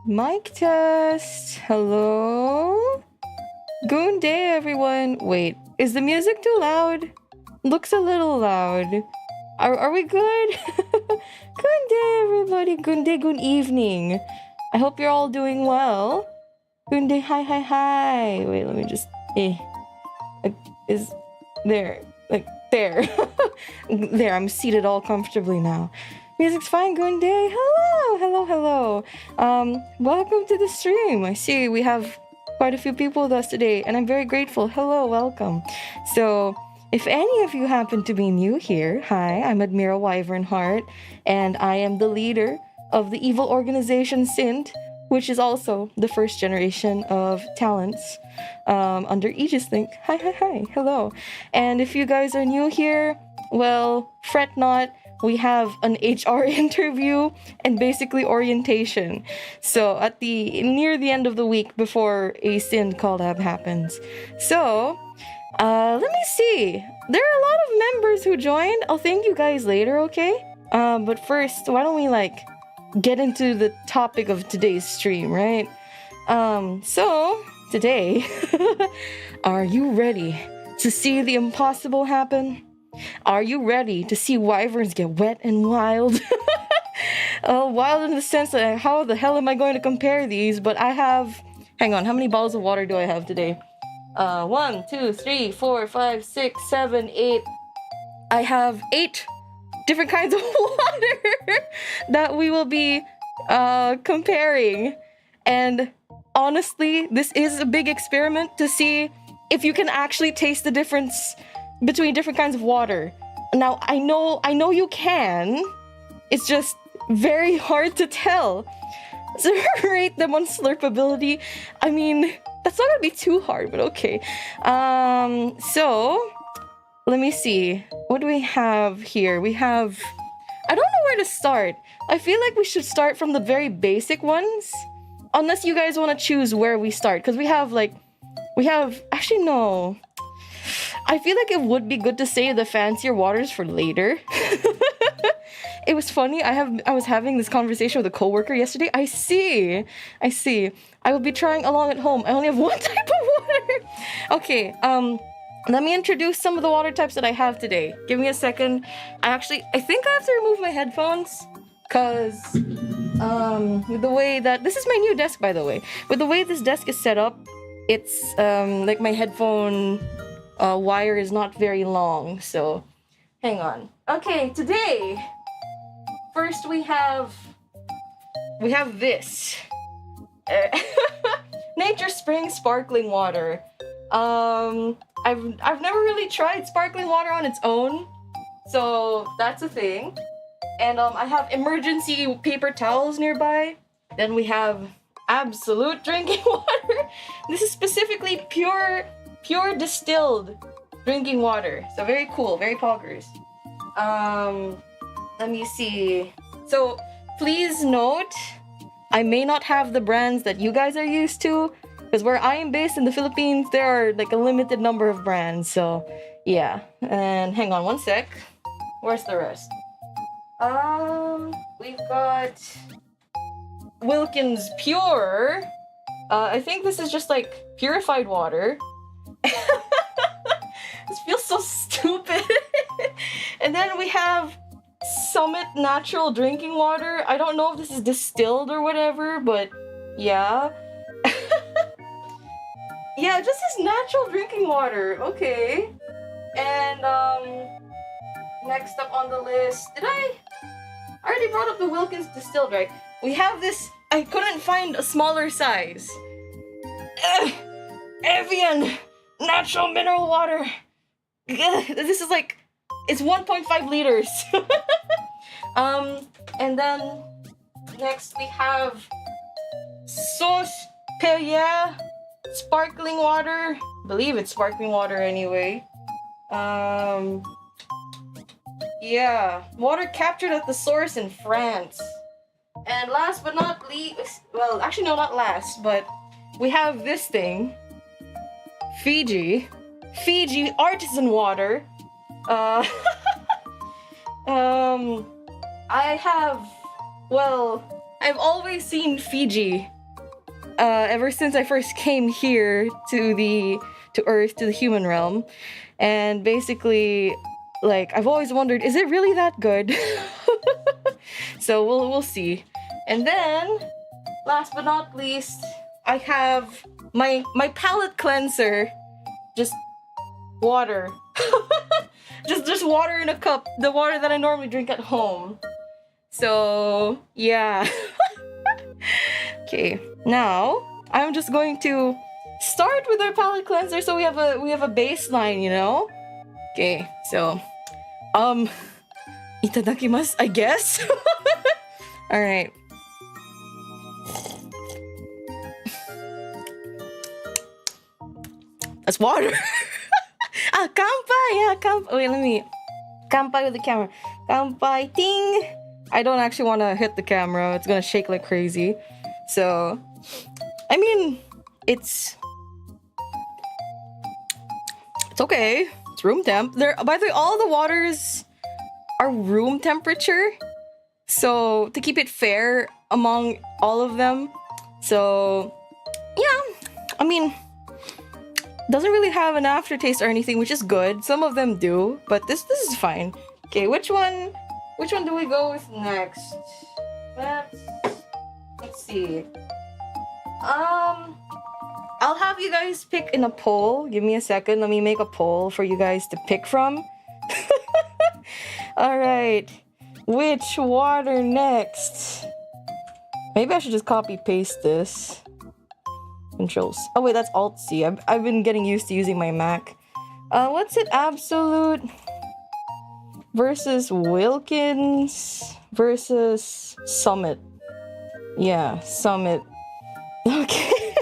Mic test. Hello? Good day, everyone. Wait, is the music too loud? Looks a little loud. Are we good? Good day, everybody. Good day, good evening. I hope you're all doing well. Good day, hi. Wait, let me just... Is... There. Like, there. There, I'm seated all comfortably now. Music's fine, good day. Hello. Welcome to the stream. I see we have quite a few people with us today, and I'm very grateful. Hello, welcome. So, if any of you happen to be new here, hi, I'm Admyra WyvernhART, and I am the leader of the evil organization 𝓤𝓐, which is also the first generation of talents under Aegis-Link. Hi, hello. And if you guys are new here, well, fret not. We have an HR interview and basically orientation. So at near the end of the week before a 𝓤𝓐 collab happens. So let me see. There are a lot of members who joined. I'll thank you guys later, okay? But first, why don't we get into the topic of today's stream, right? So today, are you ready to see the impossible happen? Are you ready to see wyverns get wet and wild? Wild in the sense that how the hell am I going to compare these? But I have... Hang on, how many bottles of water do I have today? 1, 2, 3, 4, 5, 6, 7, 8. I have 8 different kinds of water that we will be comparing. And honestly, this is a big experiment to see if you can actually taste the difference between different kinds of water. Now, I know you can. It's just very hard to tell. So rate them on slurpability. I mean, that's not gonna be too hard, but okay. So let me see. What do we have here? We have... I don't know where to start. I feel like we should start from the very basic ones. Unless you guys want to choose where we start. Because we have... Actually, no. I feel like it would be good to save the fancier waters for later. It was funny. I was having this conversation with a coworker yesterday. I see. I will be trying along at home. I only have one type of water. Okay, let me introduce some of the water types that I have today. Give me a second. I think I have to remove my headphones. Cause, with the way that... This is my new desk, by the way. With the way this desk is set up, it's, like my headphone... wire is not very long, so hang on. Okay, today, first we have this. Nature Spring Sparkling Water. I've never really tried sparkling water on its own, so that's a thing. And I have emergency paper towels nearby. Then we have absolute drinking water. This is specifically pure distilled drinking water. So very cool, very poggers. Let me see. So please note, I may not have the brands that you guys are used to, because where I am based in the Philippines, there are like a limited number of brands. So yeah. And hang on one sec. Where's the rest? We've got Wilkins Pure. I think this is just like purified water. This feels so stupid. And then we have Summit Natural Drinking Water. I don't know if this is distilled or whatever, but yeah. Yeah, just this natural drinking water. Okay. And next up on the list, I already brought up the Wilkins distilled, right? We have this. I couldn't find a smaller size. Evian natural mineral water. This is like, it's 1.5 liters. And then next we have Perrier sparkling water. I believe it's sparkling water anyway. Yeah, water captured at the source in France. And last but not least, well, actually no, not last, but we have this thing. Fiji artisan water. I have, well, I've always seen Fiji ever since I first came here to Earth, to the human realm. And basically, like, I've always wondered, is it really that good? So we'll see. And then, last but not least, I have my palate cleanser. Just water. just water in a cup. The water that I normally drink at home. So, yeah. Okay, now I'm just going to start with our palette cleanser so we have a baseline, you know? Okay, so itadakimasu, I guess. All right. That's water. Ah, kanpai. Yeah, kanpai. Wait, let me kanpai with the camera. Kanpai, ting. I don't actually want to hit the camera. It's gonna shake like crazy. So, I mean, it's okay. It's room temp. By the way, all the waters are room temperature. So, to keep it fair among all of them. So, yeah. I mean, doesn't really have an aftertaste or anything, which is good. Some of them do, but this is fine. Okay, which one do we go with next? Let's see. I'll have you guys pick in a poll. Give me a second. Let me make a poll for you guys to pick from. Alright. Which water next? Maybe I should just copy paste this. Controls. Oh wait, that's Alt-C. I've been getting used to using my Mac. What's it? Absolute versus Wilkins versus Summit. Yeah, Summit. Okay.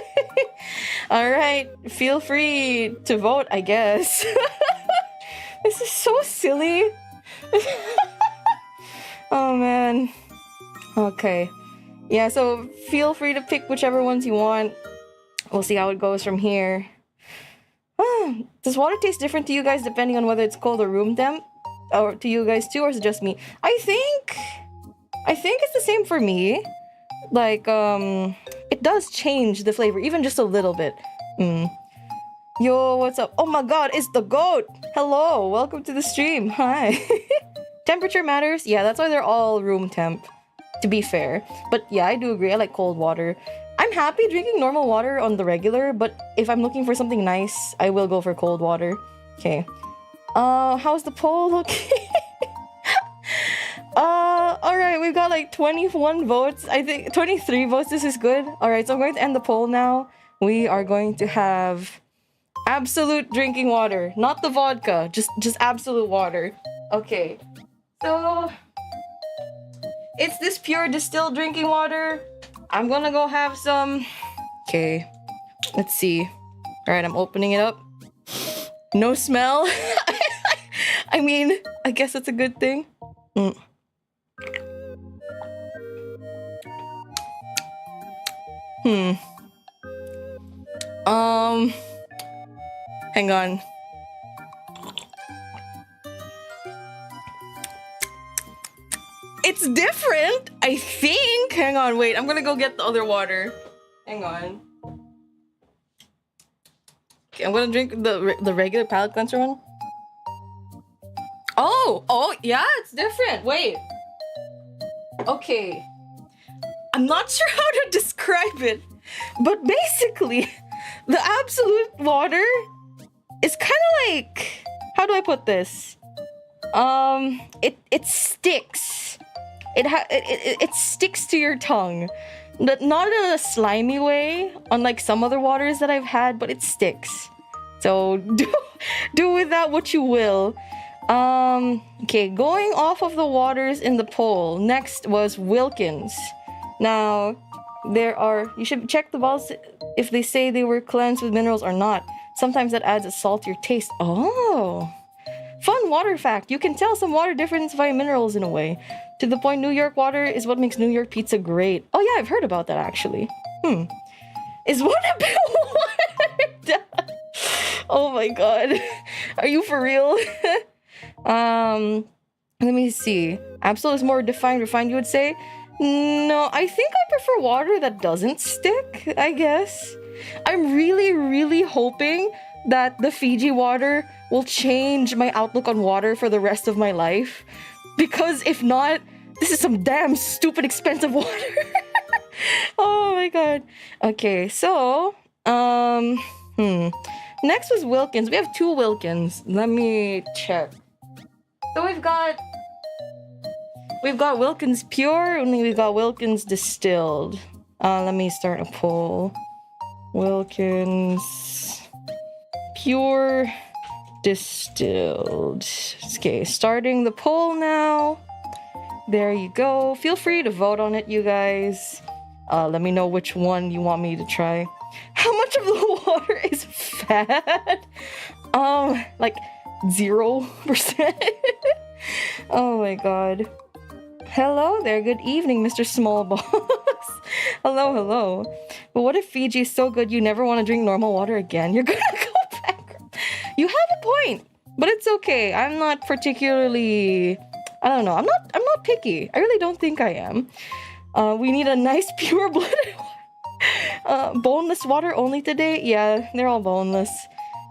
Alright, feel free to vote, I guess. This is so silly. Oh man. Okay. Yeah, so feel free to pick whichever ones you want. We'll see how it goes from here. Does water taste different to you guys depending on whether it's cold or room temp? Or to you guys too, or is it just me? I think it's the same for me. Like, it does change the flavor, even just a little bit. Yo, what's up? Oh my god, it's the goat! Hello, welcome to the stream. Hi. Temperature matters? Yeah, that's why they're all room temp, to be fair. But yeah, I do agree, I like cold water. I'm happy drinking normal water on the regular, but if I'm looking for something nice, I will go for cold water. Okay. How's the poll looking? Alright, we've got like 21 votes. I think 23 votes. This is good. Alright, so I'm going to end the poll now. We are going to have absolute drinking water. Not the vodka, just absolute water. Okay. So it's this pure distilled drinking water. I'm gonna go have some. Okay. Let's see. Alright, I'm opening it up. No smell. I mean, I guess that's a good thing. Hang on. It's different, I think. Hang on, wait. I'm gonna go get the other water. Hang on. Okay, I'm gonna drink the regular palate cleanser one. Oh, yeah, it's different. Wait. Okay. I'm not sure how to describe it, but basically, the absolute water is kind of like, how do I put this? It sticks. It sticks to your tongue. Not in a slimy way, unlike some other waters that I've had, but it sticks. So do with that what you will. Okay, going off of the waters in the poll, next was Wilkins. Now, you should check the bottles if they say they were cleansed with minerals or not. Sometimes that adds a saltier taste. Oh, fun water fact. You can tell some water difference via minerals in a way. To the point, New York water is what makes New York pizza great. Oh yeah, I've heard about that actually. Is what a bit water? Oh my god. Are you for real? Let me see. Absolute is more defined, refined, you would say? No, I think I prefer water that doesn't stick, I guess. I'm really, really hoping that the Fiji water will change my outlook on water for the rest of my life. Because if not, this is some damn stupid expensive water. Oh my god. Okay, so, next was Wilkins. We have 2 Wilkins. Let me check. So we've got Wilkins Pure, and we've got Wilkins Distilled. Let me start a poll. Wilkins Pure Distilled. Okay, starting the poll now. There you go. Feel free to vote on it, you guys. Let me know which one you want me to try. How much of the water is fat? Like 0%. Oh my god. Hello there, good evening, Mr. Small Boss. Hello, hello. But what if Fiji is so good you never want to drink normal water again? You're gonna go bankrupt. You have a point, but it's okay. I'm not particularly... I don't know. I'm not picky. I really don't think I am. We need a nice pure-blooded water. Boneless water only today? Yeah, they're all boneless.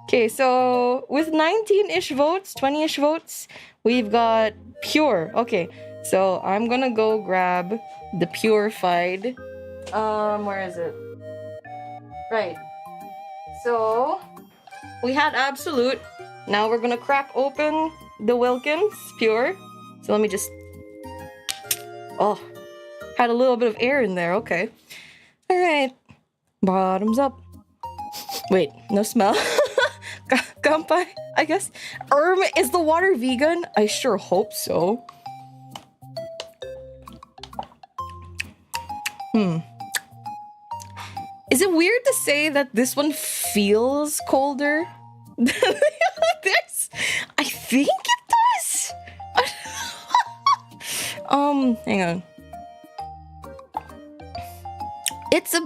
Okay, so with 19-ish votes, 20-ish votes, we've got pure. Okay, so I'm gonna go grab the purified. Where is it? Right. So we had Absolute. Now we're gonna crack open the Wilkins Pure. So let me just... Oh, had a little bit of air in there. Okay. All right. Bottoms up. Wait, no smell. Kampai, I guess. Is the water vegan? I sure hope so. Is it weird to say that this one feels colder than this? I think it does. Hang on. It's a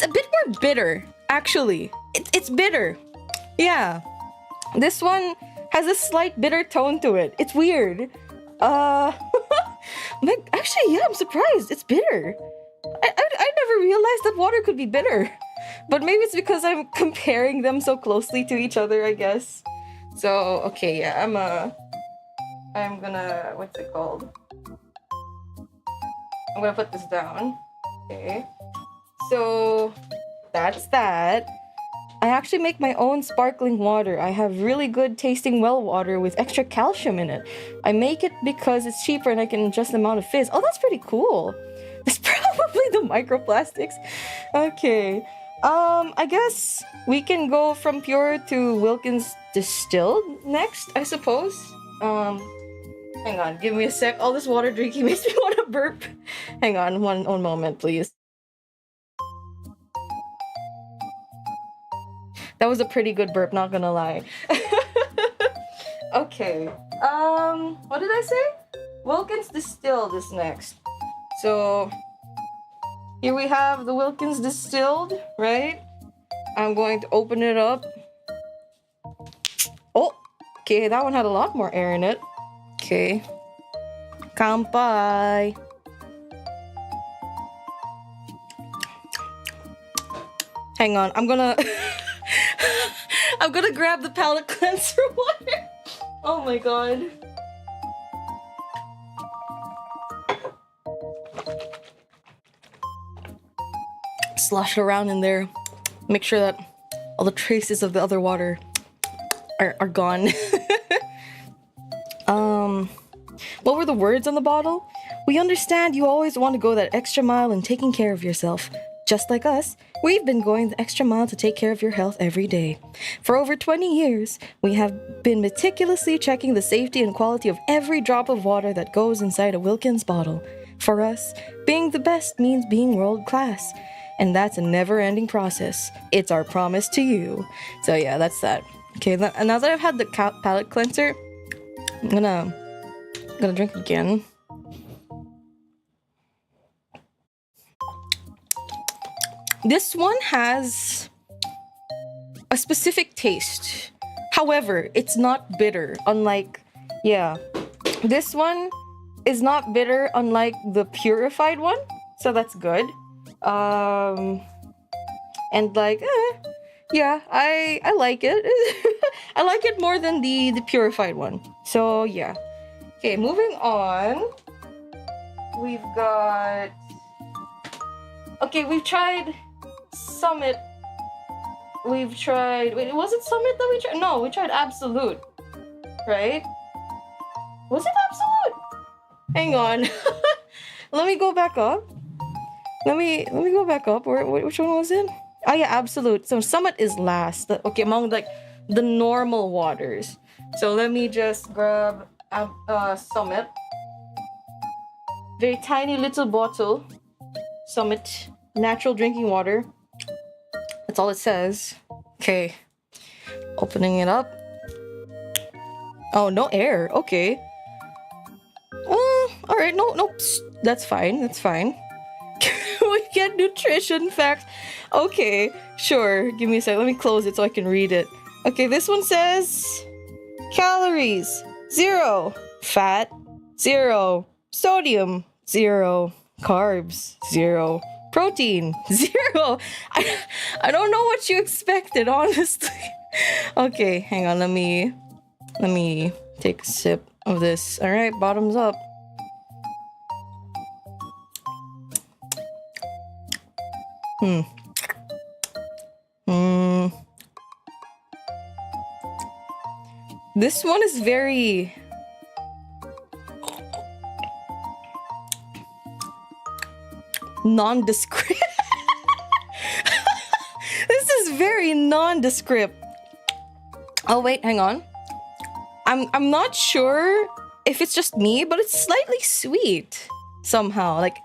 bit more bitter, actually. It's bitter. Yeah. This one has a slight bitter tone to it. It's weird. Actually, yeah, I'm surprised. It's bitter. I never realized that water could be bitter. But maybe it's because I'm comparing them so closely to each other, I guess. So, okay, yeah, I'm gonna, what's it called? I'm gonna put this down. Okay. So, that's that. I actually make my own sparkling water. I have really good tasting well water with extra calcium in it. I make it because it's cheaper and I can adjust the amount of fizz. Oh, that's pretty cool. It's probably the microplastics. Okay. I guess we can go from pure to Wilkins Distilled next, I suppose. Hang on, give me a sec. All this water drinking makes me want to burp. Hang on, one moment, please. That was a pretty good burp, not gonna lie. Okay. What did I say? Wilkins Distilled is next. So, here we have the Wilkins Distilled, right? I'm going to open it up. Oh, okay, that one had a lot more air in it. Okay. Kampai. Hang on, I'm gonna grab the palate cleanser water. Oh my god. Slosh it around in there. Make sure that all the traces of the other water are gone. What were the words on the bottle? We understand you always want to go that extra mile in taking care of yourself. Just like us, we've been going the extra mile to take care of your health every day. For over 20 years, we have been meticulously checking the safety and quality of every drop of water that goes inside a Wilkins bottle. For us, being the best means being world class. And that's a never-ending process. It's our promise to you. So yeah, that's that. Okay, now that I've had the palate cleanser, I'm gonna drink again. This one has a specific taste. However, it's not bitter. Unlike, yeah, this one is not bitter, unlike the purified one, so that's good. And like, yeah, I like it. I like it more than the purified one. So yeah. Okay, moving on. We've got. Okay, we've tried Summit. We've tried. Wait, was it Summit that we tried? No, we tried Absolute. Right? Was it Absolute? Hang on. Let me go back up. Let me go back up. Which one was it? Oh yeah, Absolute. So Summit is last. Okay, among like the normal waters. So let me just grab Summit. Very tiny little bottle. Summit natural drinking water. That's all it says. Okay. Opening it up. Oh, no air. Okay. All right. No. That's fine. That's fine. We get nutrition facts. Okay, sure. Give me a sec. Let me close it so I can read it. Okay, this one says calories 0, fat 0, sodium 0, carbs 0, protein 0. I don't know what you expected, honestly. Okay, hang on. Let me take a sip of this. All right, bottoms up. This one is very nondescript. This is very nondescript. Oh wait, hang on. I'm not sure if it's just me, but it's slightly sweet somehow. Like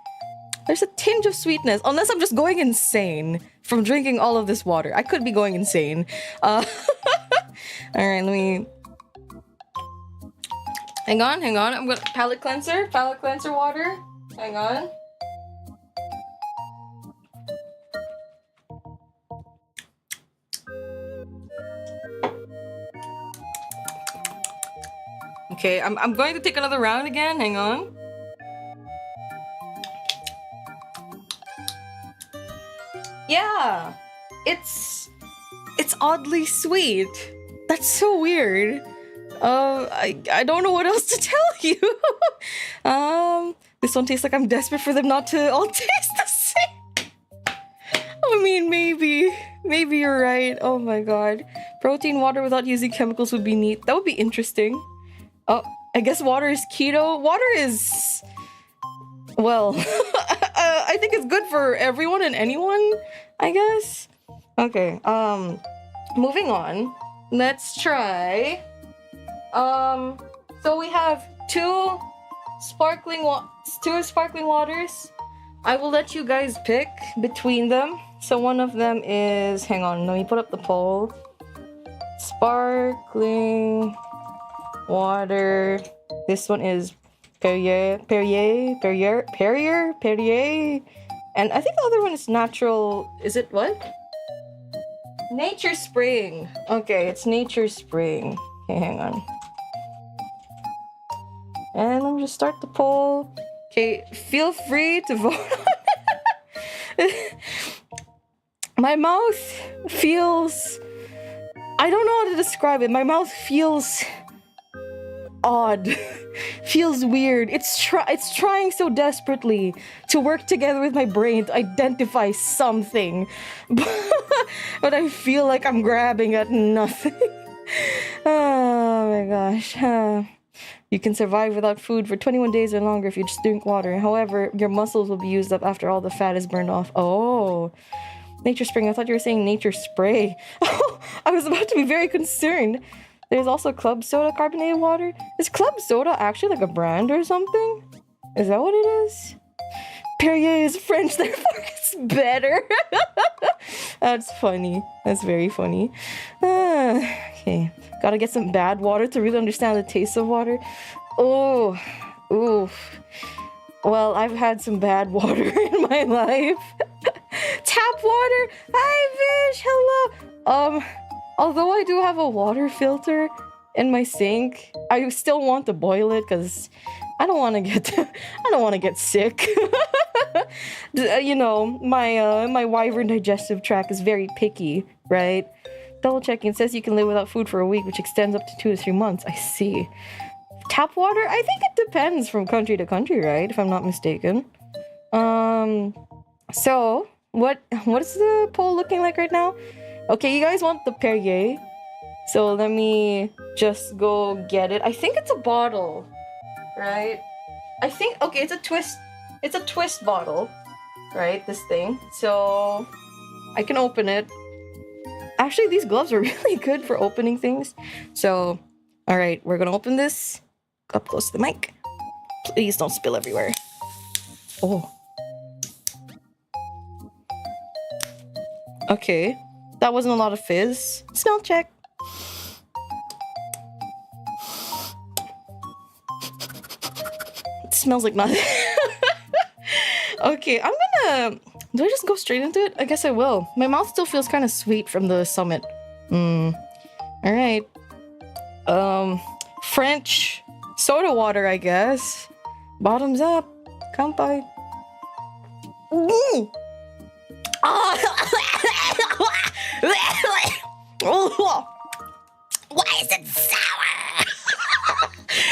there's a tinge of sweetness, unless I'm just going insane from drinking all of this water. I could be going insane. All right, let me. Hang on. I'm gonna palate cleanser water. Hang on. Okay, I'm going to take another round again. Hang on. Yeah, it's oddly sweet. That's so weird. I don't know what else to tell you. This one tastes like I'm desperate for them not to all taste the same. I mean, maybe you're right. Oh my god. Protein water without using chemicals would be neat. That would be interesting. Oh, I guess water is keto. Water is, well, I think it's good for everyone and anyone, I guess. Okay, moving on. Let's try. So we have two sparkling waters. I will let you guys pick between them. So one of them is, hang on, let me put up the poll. Sparkling water. This one is Perrier. And I think the other one is natural. Is it what? Nature Spring. Okay, it's Nature Spring. Okay, hang on. And let me just start the poll. Okay, feel free to vote on it. My mouth feels... I don't know how to describe it. My mouth feels odd. Feels weird. It's trying so desperately to work together with my brain to identify something. But I feel like I'm grabbing at nothing. Oh my gosh. You can survive without food for 21 days or longer if you just drink water. However, your muscles will be used up after all the fat is burned off. Oh. Nature Spring. I thought you were saying Nature Spray. Oh, I was about to be very concerned. There's also Club Soda carbonated water. Is Club Soda actually like a brand or something? Is that what it is? Perrier is French, therefore it's better. That's funny. That's very funny. Okay. Gotta get some bad water to really understand the taste of water. Oh. Oof. Well, I've had some bad water in my life. Tap water. Hi, Vish. Hello. Although I do have a water filter in my sink, I still want to boil it because I don't want to get I don't want to get sick. You know, my wyvern digestive tract is very picky, right? Double checking. It says you can live without food for a week, which extends up to 2 to 3 months. I see. Tap water? I think it depends from country to country, right? If I'm not mistaken. So what is the poll looking like right now? Okay, you guys want the Perrier. So let me just go get it. I think it's a bottle, right? I think, okay, it's a twist bottle, right? This thing. So I can open it. Actually, these gloves are really good for opening things. So, all right, we're gonna open this. Up close to the mic. Please don't spill everywhere. Oh. Okay, that wasn't a lot of fizz. Smell check. It smells like nothing. Okay, I'm gonna... Do I just go straight into it? I guess I will. My mouth still feels kind of sweet from the summit. Alright. French soda water, I guess. Bottoms up. Kampai. Why is it sour?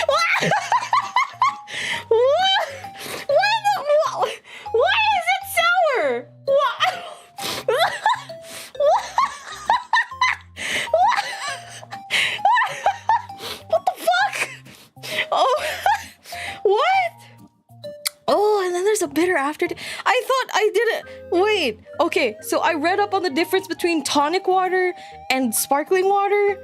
What? Why is it sour? What? What the fuck? Oh, what? Oh, and then there's a bitter after. I thought I did it. Wait, okay. So I read up on the difference between tonic water and sparkling water.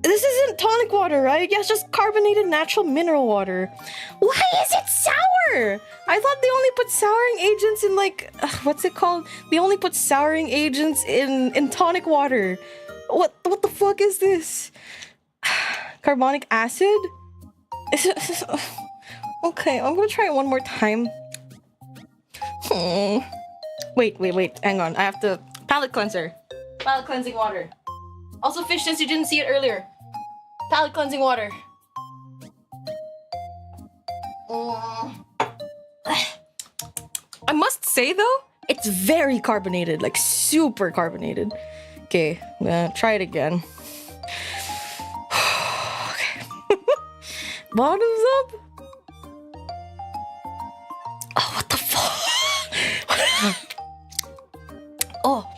This isn't tonic water, right? Yeah, it's just carbonated natural mineral water. Why is it sour? I thought they only put souring agents in like, what's it called? They only put souring agents in tonic water. What the fuck is this? Carbonic acid? Okay, I'm gonna try it one more time. Wait, hang on. I have to... Palate cleanser. Palate cleansing water. Also fish since you didn't see it earlier. Palate cleansing water. I must say though, it's very carbonated, like super carbonated. Okay, I'm gonna try it again. Okay. Bottoms up. Oh, what the fuck? Oh.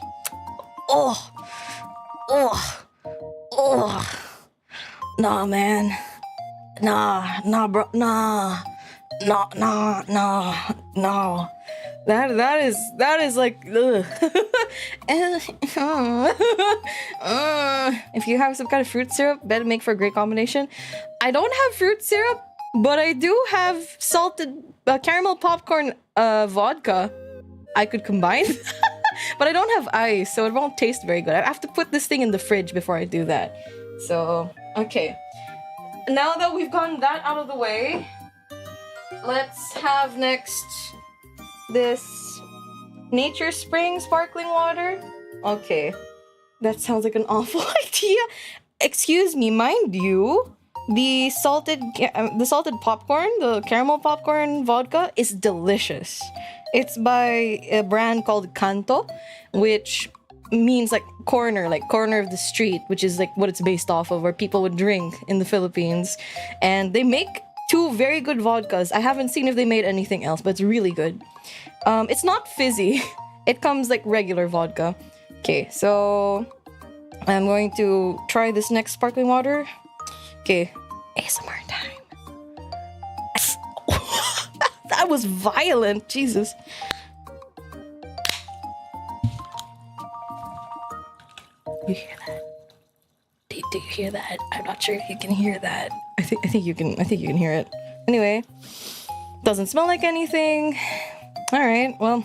Nah, man. Nah, bro. Nah. That is like, ugh. If you have some kind of fruit syrup, better make for a great combination. I don't have fruit syrup, but I do have salted caramel popcorn vodka. I could combine. But I don't have ice, so it won't taste very good. I have to put this thing in the fridge before I do that. So, okay. Now that we've gotten that out of the way, let's have next this Nature Spring sparkling water. Okay. That sounds like an awful idea. Excuse me, mind you, the salted popcorn, the caramel popcorn vodka is delicious. It's by a brand called Kanto, which means like corner of the street, which is like what it's based off of, where people would drink in the Philippines. And they make 2 very good vodkas. I haven't seen if they made anything else, but it's really good. It's not fizzy. It comes like regular vodka. Okay, so I'm going to try this next sparkling water. Okay, ASMR time. That was violent, Jesus. You hear that? Do you hear that? I'm not sure if you can hear that. I think you can hear it. Anyway, doesn't smell like anything. All right, well,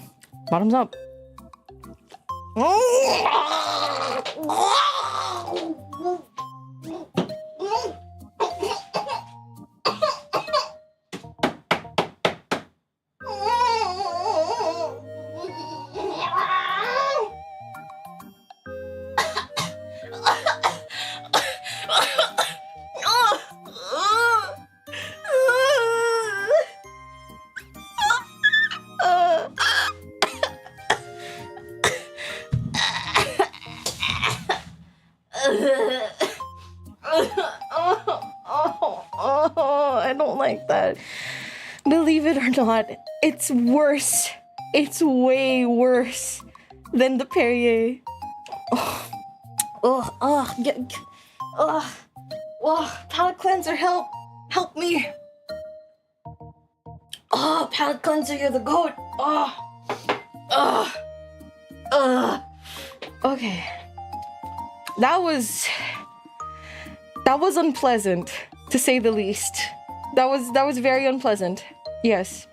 bottoms up. like that. Believe it or not, it's worse. It's way worse than the Perrier. Palate cleanser, help me. Oh, palate cleanser, you're the goat. Okay. That was unpleasant, to say the least. That was very unpleasant. Yes.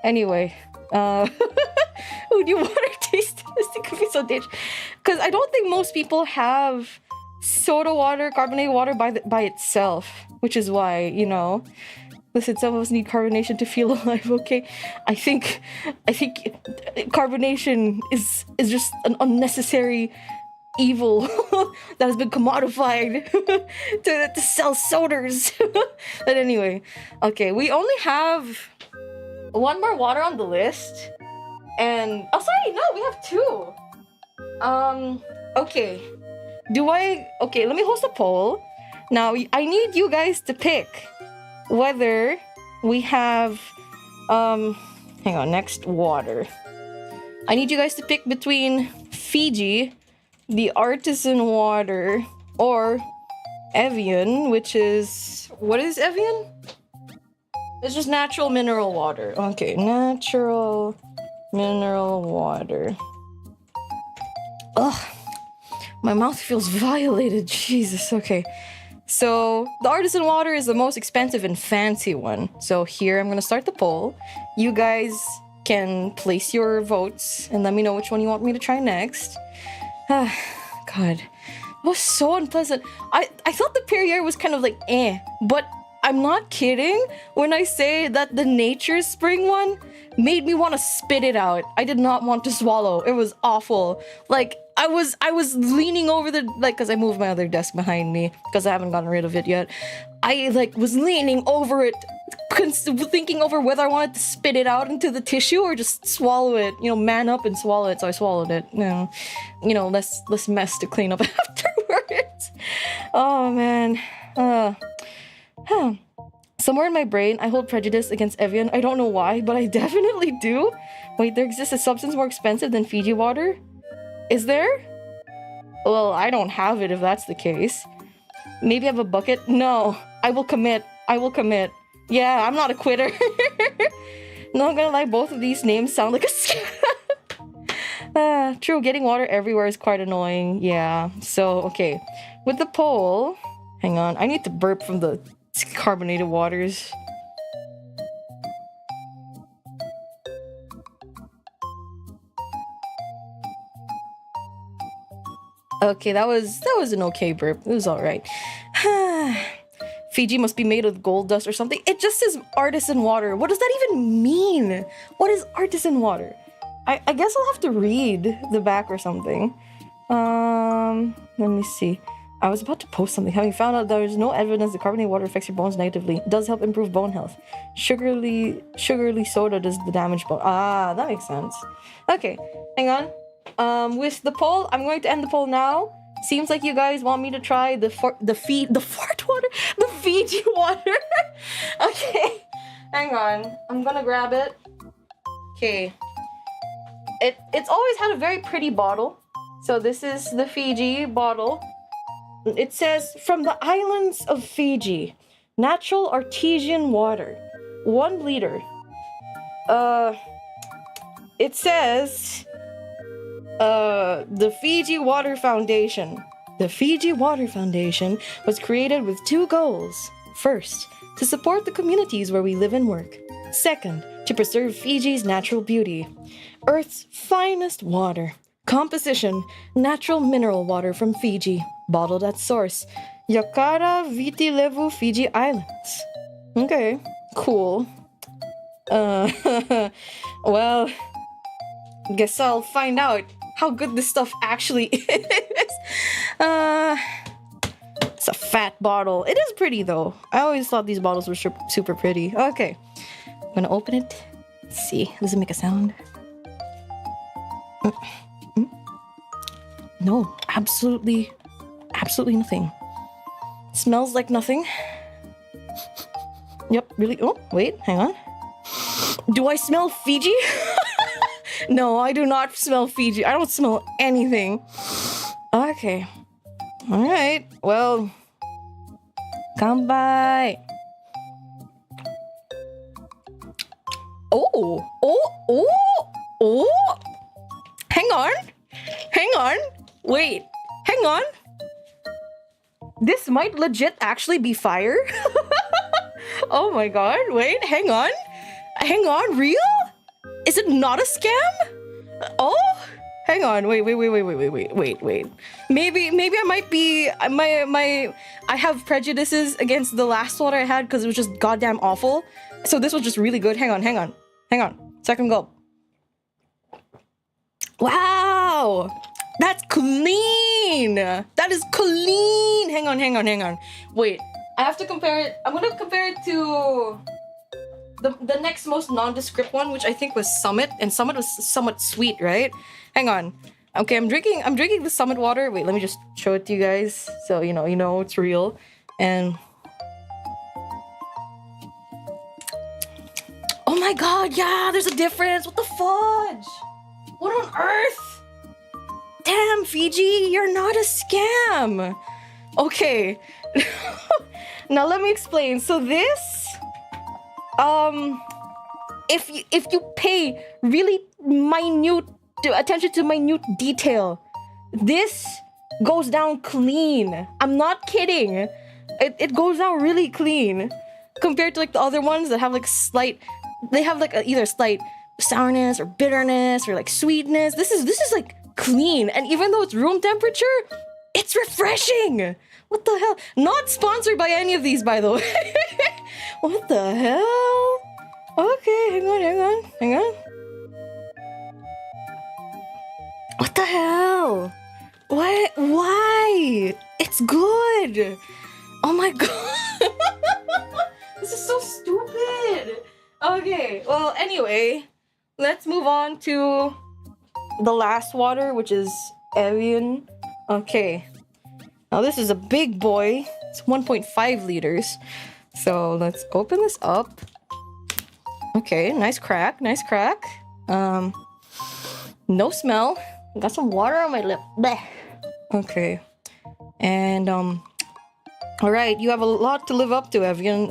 Anyway, who do you water taste? This thing could be so dangerous. Because I don't think most people have soda water, carbonated water by itself, which is why, you know. Listen, some of us need carbonation to feel alive, okay? I think carbonation is just an unnecessary evil that has been commodified to sell sodas. But anyway, okay, we only have one more water on the list. And oh, sorry, no, we have two. Okay. Okay, let me host a poll. Now, I need you guys to pick whether we have hang on, next water. I need you guys to pick between Fiji, the artisan water, or Evian, which is, what is Evian? It's just natural mineral water. Okay, natural mineral water. Ugh, my mouth feels violated. Jesus, okay. So, the artisan water is the most expensive and fancy one. So here, I'm gonna start the poll. You guys can place your votes and let me know which one you want me to try next. God, it was so unpleasant. I thought the Perrier was kind of like, but I'm not kidding when I say that the Nature Spring one made me want to spit it out. I did not want to swallow. It was awful. Like, I was leaning over the, like, because I moved my other desk behind me because I haven't gotten rid of it yet. I, like, was leaning over it, thinking over whether I wanted to spit it out into the tissue or just swallow it, you know, man up and swallow it. So I swallowed it. You know, less mess to clean up afterwards. Oh, man. Somewhere in my brain, I hold prejudice against Evian. I don't know why, but I definitely do. Wait, there exists a substance more expensive than Fiji water? Is there? Well, I don't have it if that's the case. Maybe I have a bucket? No, I will commit. I will commit. Yeah, I'm not a quitter. Not gonna lie, both of these names sound like a scam. True, getting water everywhere is quite annoying. Yeah, so, okay. With the poll... Hang on, I need to burp from the carbonated waters. Okay, that was an okay burp. It was alright. Fiji must be made of gold dust or something. It just says artisan water. What does that even mean? What is artisan water? I guess I'll have to read the back or something. Let me see. I was about to post something. Having found out there is no evidence that carbonated water affects your bones negatively. It does help improve bone health. Sugarly soda does the damage bone. Ah, that makes sense. Okay, hang on. With the poll, I'm going to end the poll now. Seems like you guys want me to try the Fiji water. Okay, hang on. I'm gonna grab it. Okay. It's always had a very pretty bottle. So this is the Fiji bottle. It says, from the islands of Fiji, natural artesian water, 1 liter. It says, the Fiji Water Foundation. The Fiji Water Foundation was created with 2 goals. First, to support the communities where we live and work. Second, to preserve Fiji's natural beauty. Earth's finest water. Composition, natural mineral water from Fiji. Bottled at source. 𝓡𝓾𝓵𝓼, Fiji Islands. Okay, cool. Well, guess I'll find out how good this stuff actually is. It's a fat bottle. It is pretty though. I always thought these bottles were super pretty. Okay, I'm gonna open it. Let's see, does it make a sound? No, absolutely nothing. Smells like nothing. Yep, really. Oh, wait, hang on. Do I smell Fiji? No, I do not smell Fiji. I don't smell anything. Okay. All right. Well, come by. Oh, oh, oh, oh. Hang on. Hang on. Wait. Hang on. This might legit actually be fire. Oh my god. Wait, hang on. Hang on, real? Is it not a scam? Oh, hang on. Wait. Maybe I might be I have prejudices against the last water I had because it was just goddamn awful. So this was just really good. Hang on. Second gulp. Wow, that's clean. That is clean. Hang on. Wait, I have to compare it. I'm gonna compare it to the next most nondescript one, which I think was Summit, and Summit was somewhat sweet, right? Hang on. Okay, I'm drinking the Summit water. Wait, let me just show it to you guys so you know it's real. And oh my god, yeah, there's a difference. What the fudge? What on earth? Damn, Fiji, you're not a scam. Okay. Now let me explain. So this, if you pay really minute attention to minute detail, this goes down clean. I'm not kidding. It goes down really clean compared to like the other ones that have like either slight sourness or bitterness or like sweetness. This is like clean, and even though it's room temperature, it's refreshing. What the hell? Not sponsored by any of these, by the way. What the hell? Okay, hang on. What the hell? What? Why? It's good. Oh my god. This is so stupid. Okay, well, anyway, let's move on to the last water, which is Evian. Okay. Now this is a big boy. It's 1.5 liters. So let's open this up. Okay, nice crack. No smell. Got some water on my lip. Blech. Okay. And all right, you have a lot to live up to, Evian,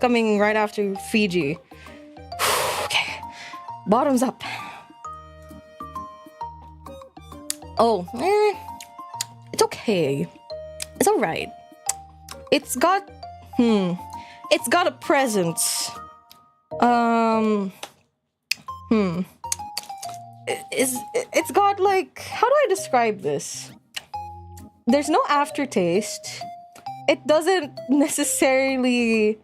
coming right after Fiji. Okay. Bottoms up. Oh, it's okay. It's all right. It's got a presence. It's got like, how do I describe this? There's no aftertaste. It doesn't necessarily,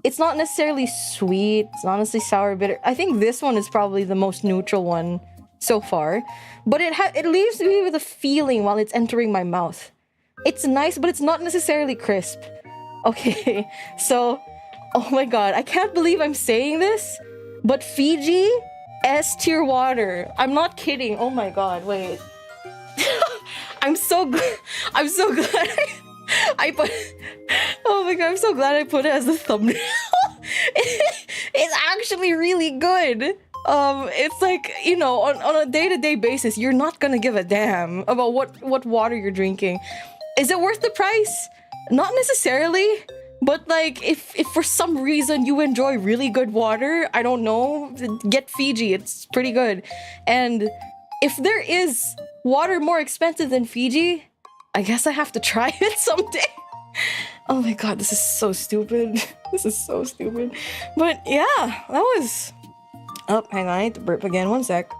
it's not necessarily sweet. It's not necessarily sour, bitter. I think this one is probably the most neutral one so far, but it leaves me with a feeling while it's entering my mouth. It's nice, but it's not necessarily crisp. Okay, so, oh my god, I can't believe I'm saying this, but Fiji S tier water. I'm not kidding. Oh my god, wait. I'm so glad I put, oh my god, I'm so glad I put it as the thumbnail. It's actually really good. It's like, you know, on a day-to-day basis, you're not gonna give a damn about what water you're drinking. Is it worth the price? Not necessarily, but like, if for some reason you enjoy really good water, I don't know, get Fiji, it's pretty good. And if there is water more expensive than Fiji, I guess I have to try it someday. Oh my god, this is so stupid. This is so stupid. But yeah, that was... Oh, hang on, I need to burp again, one sec.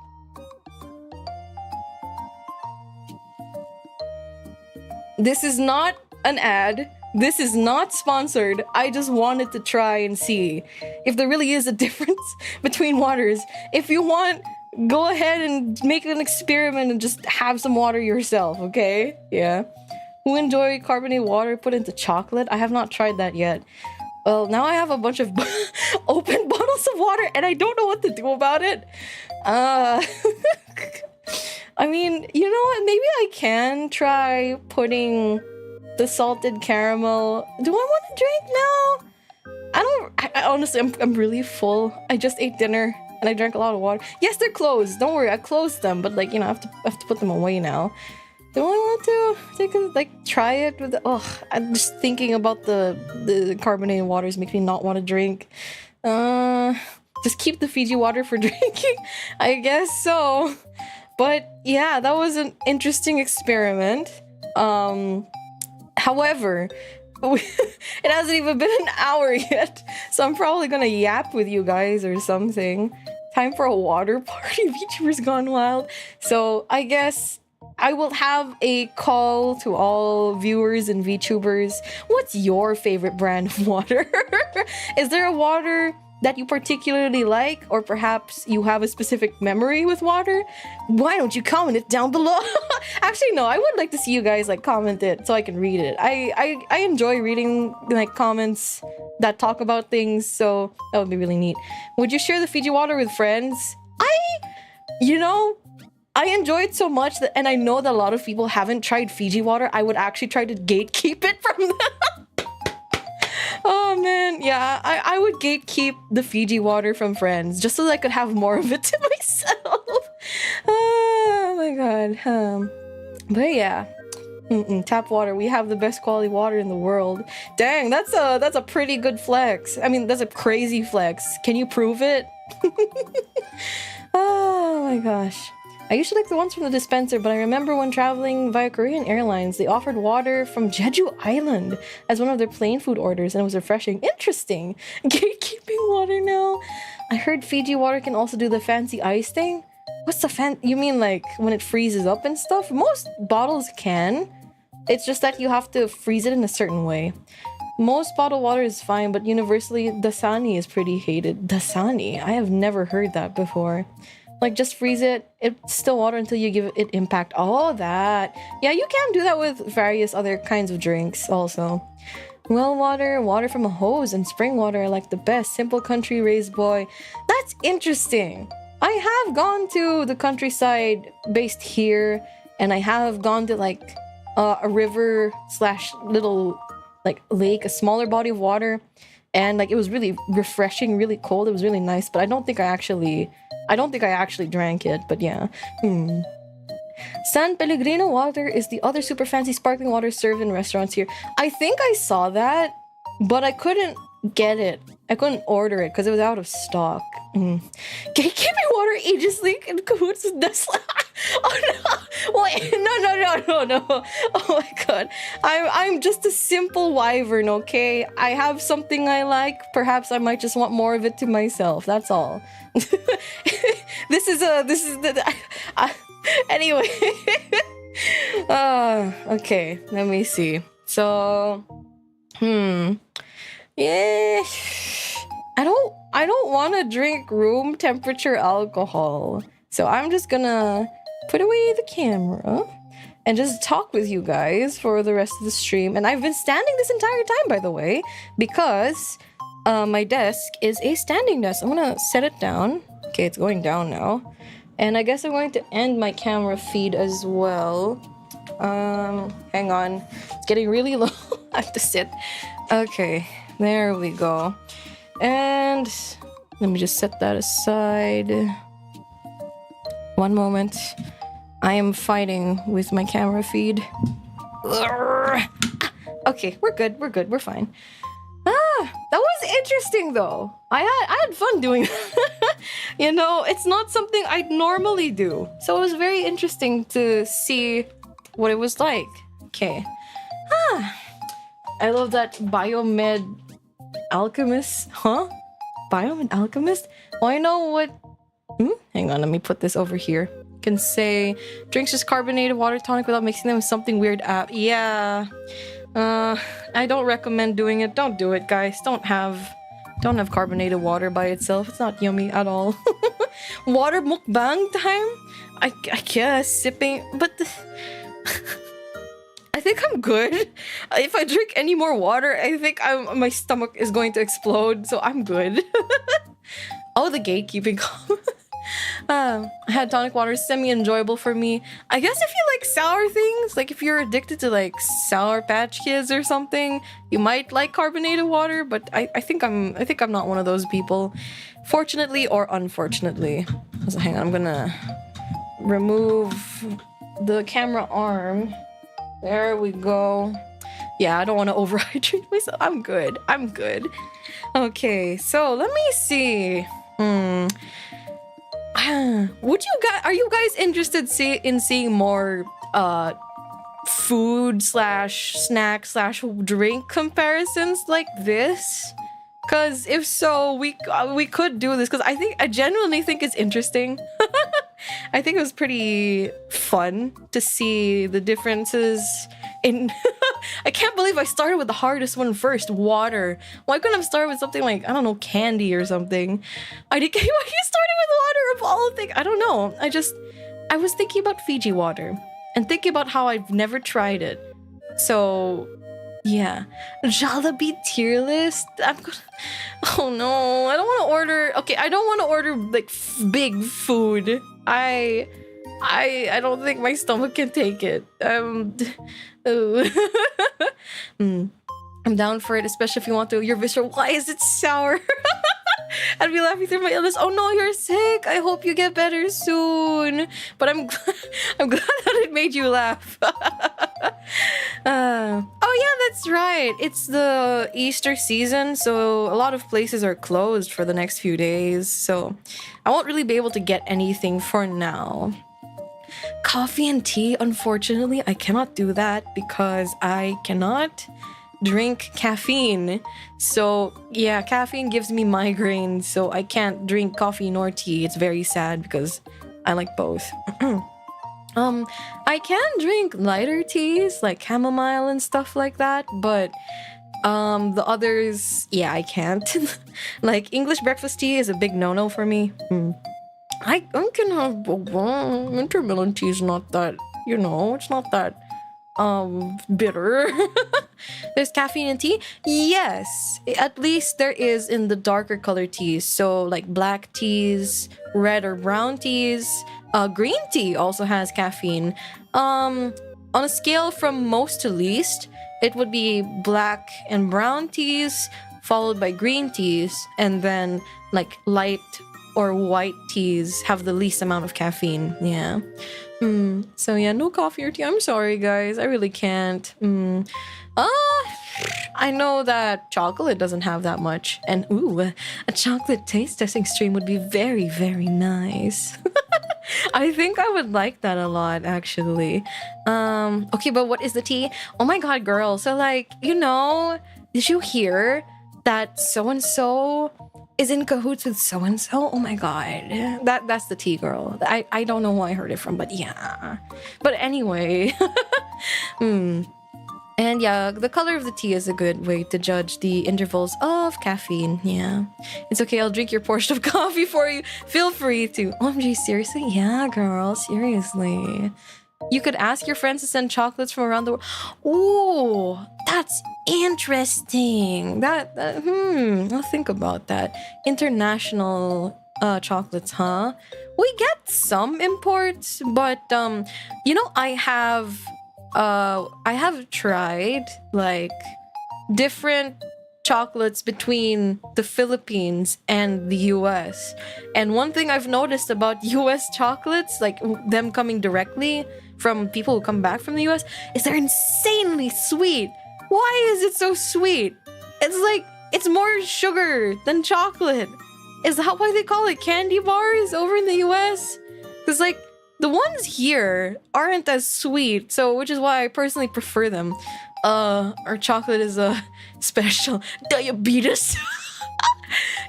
This is not an ad. This is not sponsored. I just wanted to try and see if there really is a difference between waters. If you want, go ahead and make an experiment and just have some water yourself, okay? Yeah. Who enjoy carbonated water put into chocolate? I have not tried that yet. Well, now I have a bunch of open bottles of water and I don't know what to do about it. I mean, you know what? Maybe I can try putting the salted caramel. Do I want to drink now? I honestly, I'm really full. I just ate dinner and I drank a lot of water. Yes, they're closed. Don't worry, I closed them, but like, you know, I have to put them away now. Do I want to take a, like, try it with the, I'm just thinking about the carbonated waters makes me not want to drink. Just keep the Fiji water for drinking. I guess so. But yeah, that was an interesting experiment. However, it hasn't even been an hour yet, so I'm probably gonna yap with you guys or something. Time for a water party. VTubers gone wild. So I guess I will have a call to all viewers and VTubers. What's your favorite brand of water? Is there a water that you particularly like, or perhaps you have a specific memory with water? Why don't you comment it down below? Actually, no, I would like to see you guys like comment it so I can read it. I enjoy reading like comments that talk about things, so that would be really neat. Would you share the Fiji water with friends? You know, I enjoy it so much that, and I know that a lot of people haven't tried Fiji water. I would actually try to gatekeep it from them. Oh man, yeah, I would gatekeep the Fiji water from friends just so that I could have more of it to myself. Oh my god. But yeah, tap water. We have the best quality water in the world. Dang, that's a pretty good flex. I mean, that's a crazy flex. Can you prove it? Oh my gosh. I used to like the ones from the dispenser, but I remember when traveling via Korean Airlines, they offered water from Jeju Island as one of their plain food orders, and it was refreshing. Interesting. Gatekeeping water now. I heard Fiji water can also do the fancy ice thing. What's the you mean like when it freezes up and stuff? Most bottles can. It's just that you have to freeze it in a certain way. Most bottled water is fine, but universally, Dasani is pretty hated. Dasani? I have never heard that before. Like, just freeze it. It's still water until you give it impact. Oh, that. Yeah, you can do that with various other kinds of drinks also. Well water, water from a hose, and spring water are like the best. Simple country raised boy. That's interesting. I have gone to the countryside based here, and I have gone to like a river slash little like lake, a smaller body of water. And like, it was really refreshing, really cold. It was really nice, but I don't think I actually drank it, but yeah. San Pellegrino water is the other super fancy sparkling water served in restaurants here. I think I saw that, but I couldn't get it. I couldn't order it because it was out of stock. Gatekeeping water, Aegis-Link, and cahoots with Nestle. Oh no! Wait, no. Oh my god. I'm just a simple wyvern, okay? I have something I like. Perhaps I might just want more of it to myself. That's all. Anyway. Okay, let me see. So, yeah. I don't want to drink room temperature alcohol. So I'm just gonna put away the camera and just talk with you guys for the rest of the stream. And I've been standing this entire time, by the way, because my desk is a standing desk. I'm gonna set it down. Okay, it's going down now. And I guess I'm going to end my camera feed as well. Hang on. It's getting really low. I have to sit. Okay, there we go. And let me just set that aside. One moment. I am fighting with my camera feed. Okay, we're good. We're fine. That was interesting though. I had fun doing that. You know, it's not something I'd normally do. So it was very interesting to see what it was like. Okay. I love that Biomed Alchemist. Huh? Biomed Alchemist? Well, I know what... Hang on, let me put this over here. Can say, drinks just carbonated water tonic without mixing them with something weird. Yeah. I don't recommend doing it. Don't do it, guys. Don't have carbonated water by itself. It's not yummy at all. Water mukbang time? I guess sipping, but I think I'm good. If I drink any more water, I think my stomach is going to explode. So I'm good. Oh, the gatekeeping. I had tonic water, semi-enjoyable for me. I guess if you like sour things, like if you're addicted to like Sour Patch Kids or something, you might like carbonated water, but I think I'm not one of those people. Fortunately or unfortunately. So hang on, I'm gonna remove the camera arm. There we go. Yeah, I don't want to overhydrate myself. I'm good. Okay, so let me see. Are you guys interested in seeing more food slash snack slash drink comparisons like this? Because if so, we could do this, because I genuinely think it's interesting. I think it was pretty fun to see the differences in I can't believe I started with the hardest one first, water. Why couldn't I start with something like, I don't know, candy or something? IDK, why are you starting with water of all things? I don't know. I was thinking about Fiji water and thinking about how I've never tried it. So yeah, Jollibee tier list. Oh no, I don't want to order. Okay, I don't want to order like big food. I don't think my stomach can take it. I'm down for it, especially if you want to. You're visceral. Why is it sour? I'd be laughing through my illness. Oh no, you're sick. I hope you get better soon. But I'm glad that it made you laugh. Oh yeah, that's right. It's the Easter season, so a lot of places are closed for the next few days. So I won't really be able to get anything for now. Coffee and tea, unfortunately, I cannot do that because I cannot drink caffeine. So yeah, caffeine gives me migraines, so I can't drink coffee nor tea. It's very sad because I like both. I can drink lighter teas like chamomile and stuff like that, but the others, yeah, I can't. Like English breakfast tea is a big no-no for me. I can have intermittent tea is not that, you know, it's not that bitter. There's caffeine in tea? Yes, at least there is in the darker color teas. So like black teas, red or brown teas, green tea also has caffeine. On a scale from most to least, it would be black and brown teas followed by green teas, and then like light or white teas have the least amount of caffeine. Yeah. So yeah, no coffee or tea. I'm sorry, guys. I really can't. I know that chocolate doesn't have that much. And ooh, a chocolate taste testing stream would be very, very nice. I think I would like that a lot, actually. Okay, but what is the tea? Oh my god, girl. So like, you know, did you hear that so-and-so is in cahoots with so-and-so? Oh my god. That's the tea, girl. I don't know who I heard it from, but yeah. But anyway. And yeah, the color of the tea is a good way to judge the intervals of caffeine. Yeah. It's okay, I'll drink your portion of coffee for you. Feel free to. OMG, seriously? Yeah, girl, seriously. You could ask your friends to send chocolates from around the world. Ooh, that's interesting. I'll think about that. International chocolates, huh? We get some imports, but you know, I have tried like different chocolates between the Philippines and the US. And one thing I've noticed about US chocolates, like them coming directly from people who come back from the US, is they're insanely sweet. Why is it so sweet? It's like, it's more sugar than chocolate. Is that why they call it candy bars over in the US? Because like, the ones here aren't as sweet, so which is why I personally prefer them. Our chocolate is a special diabetes.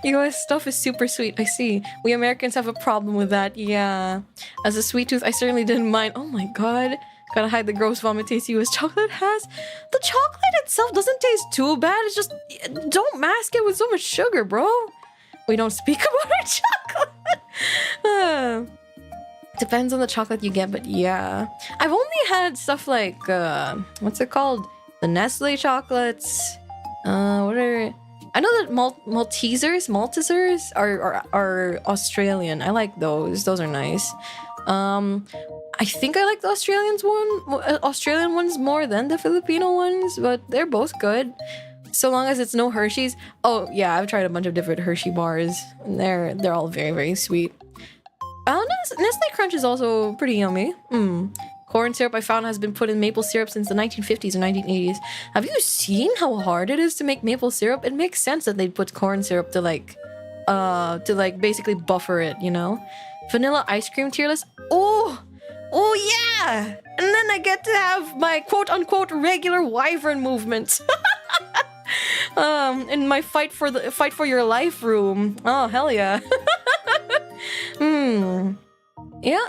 US stuff is super sweet. I see. We Americans have a problem with that. Yeah. As a sweet tooth, I certainly didn't mind. Oh my god. Gotta hide the gross vomit taste US chocolate has. The chocolate itself doesn't taste too bad. It's just, don't mask it with so much sugar, bro. We don't speak about our chocolate. Depends on the chocolate you get, but yeah. I've only had stuff like, what's it called? The Nestle chocolates. What are I know that Maltesers are Australian. I like those. Those are nice. I think I like the Australian ones more than the Filipino ones, but they're both good. So long as it's no Hershey's. Oh yeah, I've tried a bunch of different Hershey bars. And they're all very, very sweet. Nestle Crunch is also pretty yummy. Corn syrup I found has been put in maple syrup since the 1950s or 1980s. Have you seen how hard it is to make maple syrup? It makes sense that they'd put corn syrup to like basically buffer it, you know? Vanilla ice cream tier list. Oh yeah! And then I get to have my quote-unquote regular wyvern movement. In my fight for your life room. Oh, hell yeah. Yeah,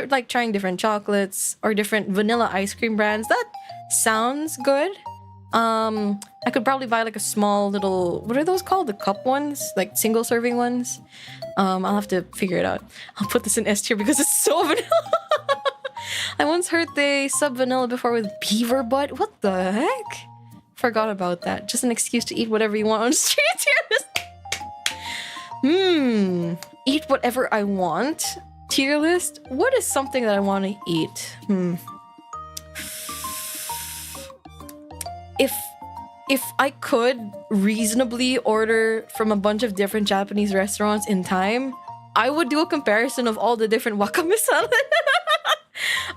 like trying different chocolates or different vanilla ice cream brands. That sounds good. I could probably buy like a small little, what are those called? The cup ones? Like single serving ones? I'll have to figure it out. I'll put this in S tier because it's so vanilla. I once heard they sub vanilla before with beaver butt. What the heck? Forgot about that. Just an excuse to eat whatever you want on street tier list. Eat whatever I want. Tier list? What is something that I want to eat? If I could reasonably order from a bunch of different Japanese restaurants in time, I would do a comparison of all the different wakame salad.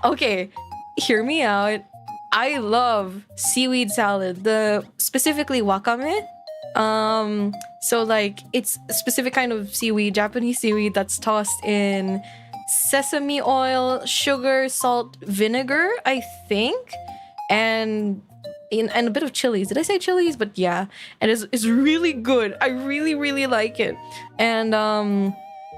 Okay, hear me out. I love seaweed salad, specifically wakame. So like it's a specific kind of seaweed, Japanese seaweed that's tossed in sesame oil, sugar, salt, vinegar, I think, and a bit of chilies. Did I say chilies? But yeah, and it's really good. I really like it. And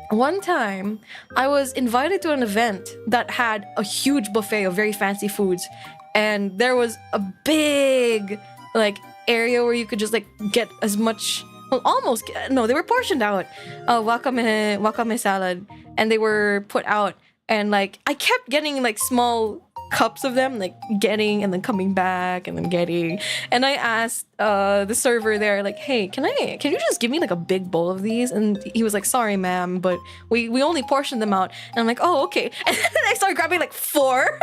one time I was invited to an event that had a huge buffet of very fancy foods, and there was a big like area where you could just like get as much, well, almost, no, they were portioned out, wakame salad, and they were put out, and like I kept getting like small cups of them, like getting and then coming back and then getting, and I asked the server there, like, hey, can you just give me like a big bowl of these? And he was like, sorry ma'am, but we only portioned them out. And I'm like, oh, okay. And then I started grabbing like four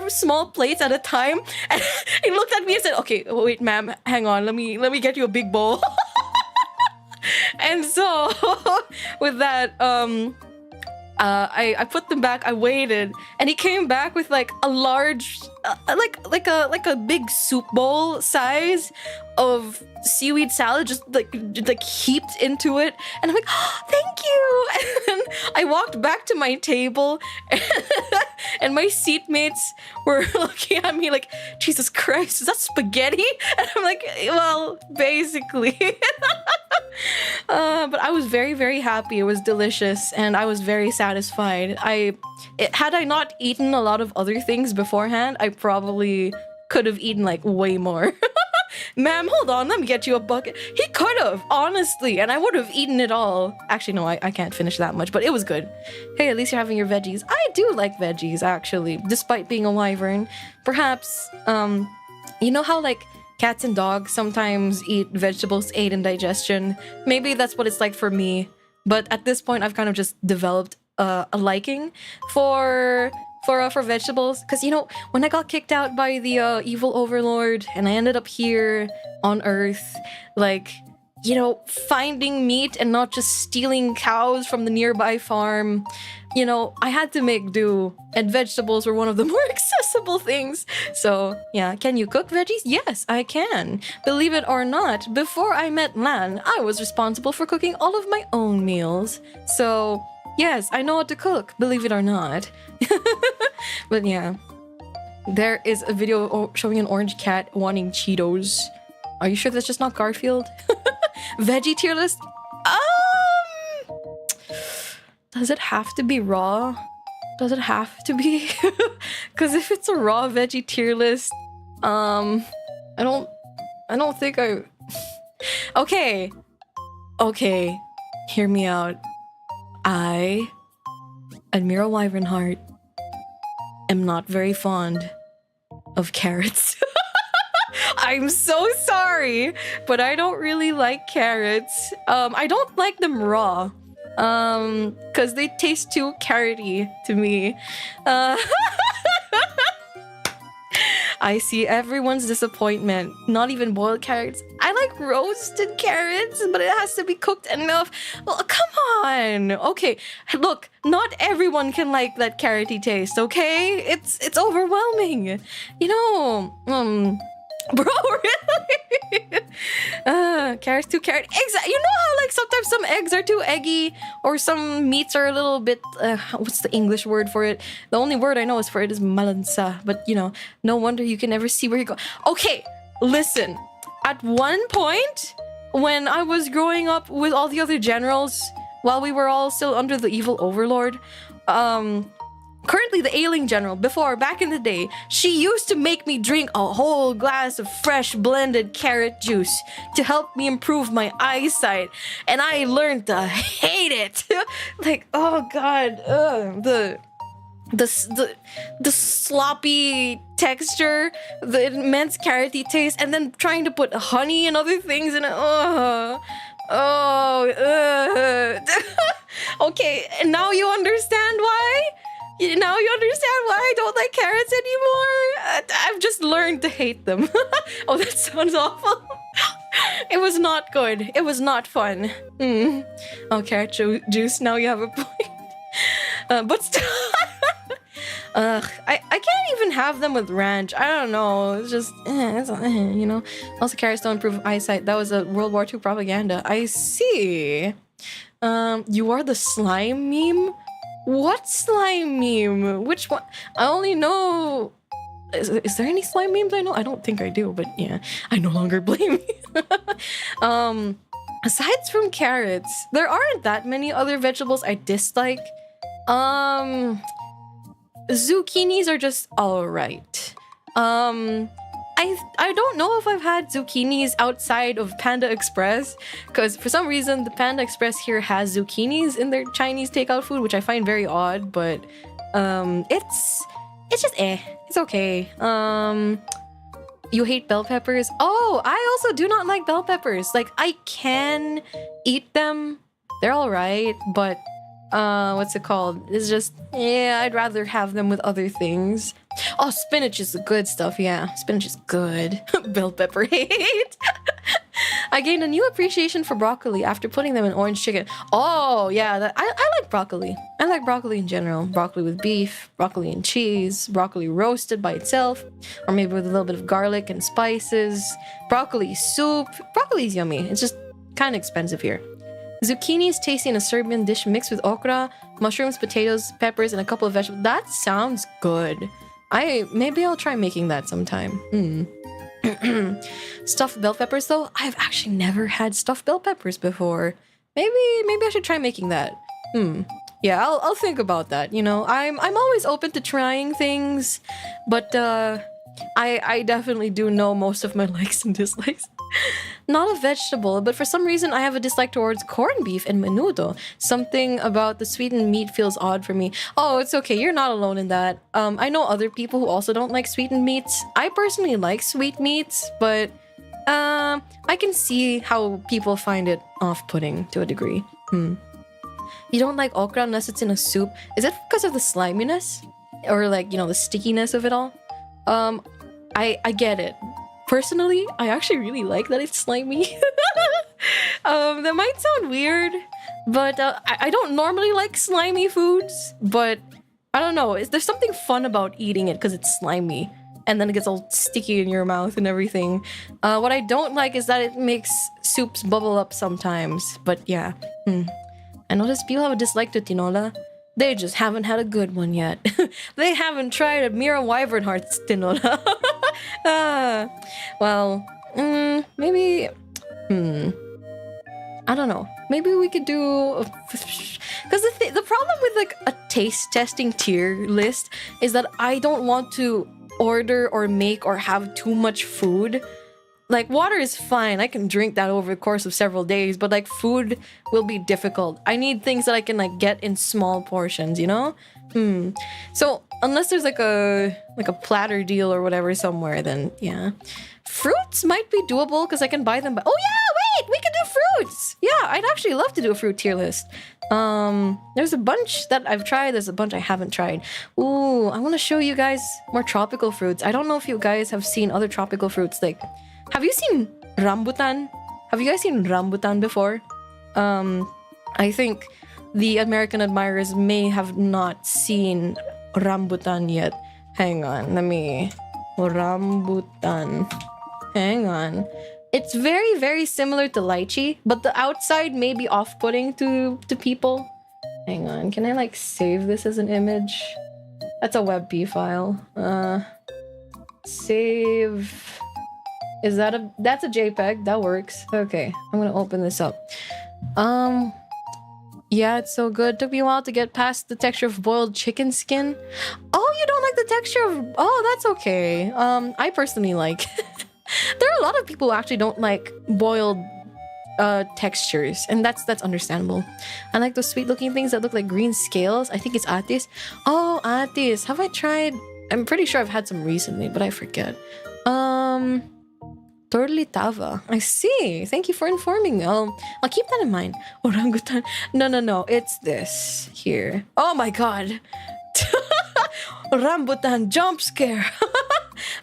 small plates at a time, and he looked at me and said, okay, wait ma'am, hang on, let me get you a big bowl. And so with that, I put them back. I waited, and he came back with like a large, like a big soup bowl size of seaweed salad, just like heaped into it. And I'm like, oh, thank you. And then I walked back to my table, and my seatmates were looking at me like, Jesus Christ, is that spaghetti? And I'm like, well, basically. But I was very happy. It was delicious, and I was very satisfied. Had I not eaten a lot of other things beforehand, I probably could have eaten like way more. Ma'am, hold on, let me get you a bucket. He could have, honestly, and I would have eaten it all. Actually, no, I can't finish that much, but it was good. Hey, at least you're having your veggies. I do like veggies, actually, despite being a wyvern. Perhaps, you know how like cats and dogs sometimes eat vegetables to aid in digestion? Maybe that's what it's like for me. But at this point, I've kind of just developed a liking for vegetables, because you know, when I got kicked out by the evil overlord and I ended up here on Earth, like, you know, finding meat and not just stealing cows from the nearby farm, you know, I had to make do, and vegetables were one of the more accessible things. So yeah, can you cook veggies? Yes, I can. Believe it or not, before I met Lan, I was responsible for cooking all of my own meals. So yes, I know how to cook, believe it or not. But yeah, there is a video showing an orange cat wanting Cheetos. Are you sure that's just not Garfield? Veggie tier list? Does it have to be raw? Does it have to be? Because if it's a raw veggie tier list, I don't think I... Okay, hear me out. I, Admyra WyvernhART, am not very fond of carrots. I'm so sorry, but I don't really like carrots. I don't like them raw. Because they taste too carroty to me. I see everyone's disappointment. Not even boiled carrots. I like roasted carrots, but it has to be cooked enough. Well, come on. Okay, look, not everyone can like that carroty taste, okay? It's overwhelming. You know, bro, really? Carrots too carrot. Eggs. You know how like sometimes some eggs are too eggy, or some meats are a little bit. What's the English word for it? The only word I know is for it is malansa. But you know, no wonder you can never see where you go. Okay, listen. At one point, when I was growing up with all the other generals, while we were all still under the evil overlord, currently the ailing general, back in the day, she used to make me drink a whole glass of fresh blended carrot juice to help me improve my eyesight, and I learned to hate it. Like, oh god, the sloppy texture, the immense carroty taste, and then trying to put honey and other things in it. Okay, and now you understand why? Now you understand why I don't like carrots anymore? I've just learned to hate them. Oh, that sounds awful. It was not good. It was not fun. Oh, carrot juice, now you have a point. But still... I can't even have them with ranch. I don't know. It's just, you know. Also, carrots don't improve eyesight. That was a World War II propaganda. I see. You are the slime meme? What slime meme? Which one? I only know... Is there any slime memes I know? I don't think I do, but yeah. I no longer blame you. Aside from carrots, there aren't that many other vegetables I dislike. Zucchinis are just alright. I don't know if I've had zucchinis outside of Panda Express, because for some reason the Panda Express here has zucchinis in their Chinese takeout food, which I find very odd, but it's just it's okay. You hate bell peppers? Oh, I also do not like bell peppers. Like, I can eat them. They're alright, but what's it called? It's just, yeah, I'd rather have them with other things. Oh, spinach is the good stuff, yeah. Spinach is good. Bell pepper hate. I gained a new appreciation for broccoli after putting them in orange chicken. Oh, yeah, I like broccoli. I like broccoli in general. Broccoli with beef, broccoli and cheese, broccoli roasted by itself, or maybe with a little bit of garlic and spices. Broccoli soup. Broccoli's yummy. It's just kind of expensive here. Zucchini is tasty in a Serbian dish mixed with okra, mushrooms, potatoes, peppers, and a couple of vegetables. That sounds good. Maybe I'll try making that sometime. Stuffed bell peppers, though, I've actually never had stuffed bell peppers before. Maybe I should try making that. Yeah, I'll think about that. You know, I'm always open to trying things, but I definitely do know most of my likes and dislikes. Not a vegetable, but for some reason I have a dislike towards corned beef and menudo. Something about the sweetened meat feels odd for me. Oh, it's okay, you're not alone in that. I know other people who also don't like sweetened meats. I personally like sweet meats, but I can see how people find it off-putting to a degree. You don't like okra unless it's in a soup. Is it because of the sliminess? Or like, you know, the stickiness of it all? I get it. Personally, I actually really like that it's slimy. That might sound weird, but I don't normally like slimy foods, but I don't know. There's something fun about eating it because it's slimy, and then it gets all sticky in your mouth and everything. What I don't like is that it makes soups bubble up sometimes, but yeah. I notice people have a dislike to tinola. They just haven't had a good one yet. They haven't tried Admyra WyvernhART's tinola. Well, maybe... I don't know. Maybe we could do... Because the problem with like a taste testing tier list is that I don't want to order or make or have too much food. Like, water is fine. I can drink that over the course of several days, but like food will be difficult. I need things that I can like get in small portions, you know? So unless there's like a platter deal or whatever somewhere, then yeah. Fruits might be doable because I can buy them. Oh yeah, wait, we can do fruits. Yeah, I'd actually love to do a fruit tier list. There's a bunch that I've tried. There's a bunch I haven't tried. Ooh, I want to show you guys more tropical fruits. I don't know if you guys have seen other tropical fruits. Like, have you seen rambutan? Have you guys seen rambutan before? I think the American admirers may have not seen rambutan yet. Hang on, let me... Rambutan. Hang on. It's very, very similar to lychee, but the outside may be off-putting to people. Hang on, can I like save this as an image? That's a WebP file. Save... Is that a... That's a JPEG, that works. Okay, I'm gonna open this up. Yeah, it's so good. Took me a while to get past the texture of boiled chicken skin. Oh, you don't like the texture of... Oh, that's okay. I personally like... There are a lot of people who actually don't like boiled textures, and that's understandable. I like those sweet-looking things that look like green scales. I think it's atis. Oh, atis. Have I tried... I'm pretty sure I've had some recently, but I forget. 𝓡𝓪𝓼𝓬𝓲𝓪. I see. Thank you for informing me. I'll keep that in mind. Orangutan. No. It's this. Here. Oh my god. Rambutan jump scare.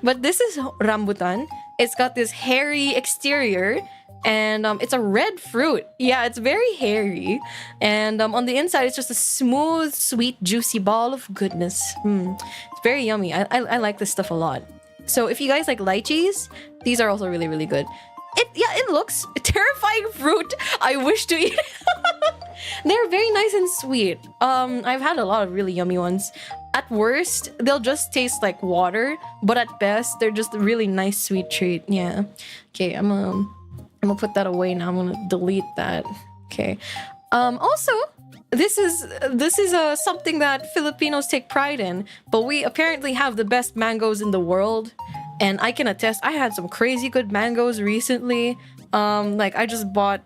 But this is rambutan. It's got this hairy exterior. And it's a red fruit. Yeah, it's very hairy. And on the inside, it's just a smooth, sweet, juicy ball of goodness. It's very yummy. I like this stuff a lot. So if you guys like lychees, these are also really, really good. It looks a terrifying fruit. I wish to eat. They're very nice and sweet. I've had a lot of really yummy ones. At worst, they'll just taste like water, but at best, they're just a really nice sweet treat. Yeah. Okay, I'm gonna put that away now. I'm gonna delete that. Okay. Also, this is something that Filipinos take pride in, but we apparently have the best mangoes in the world, and I can attest. I had some crazy good mangoes recently. Like I bought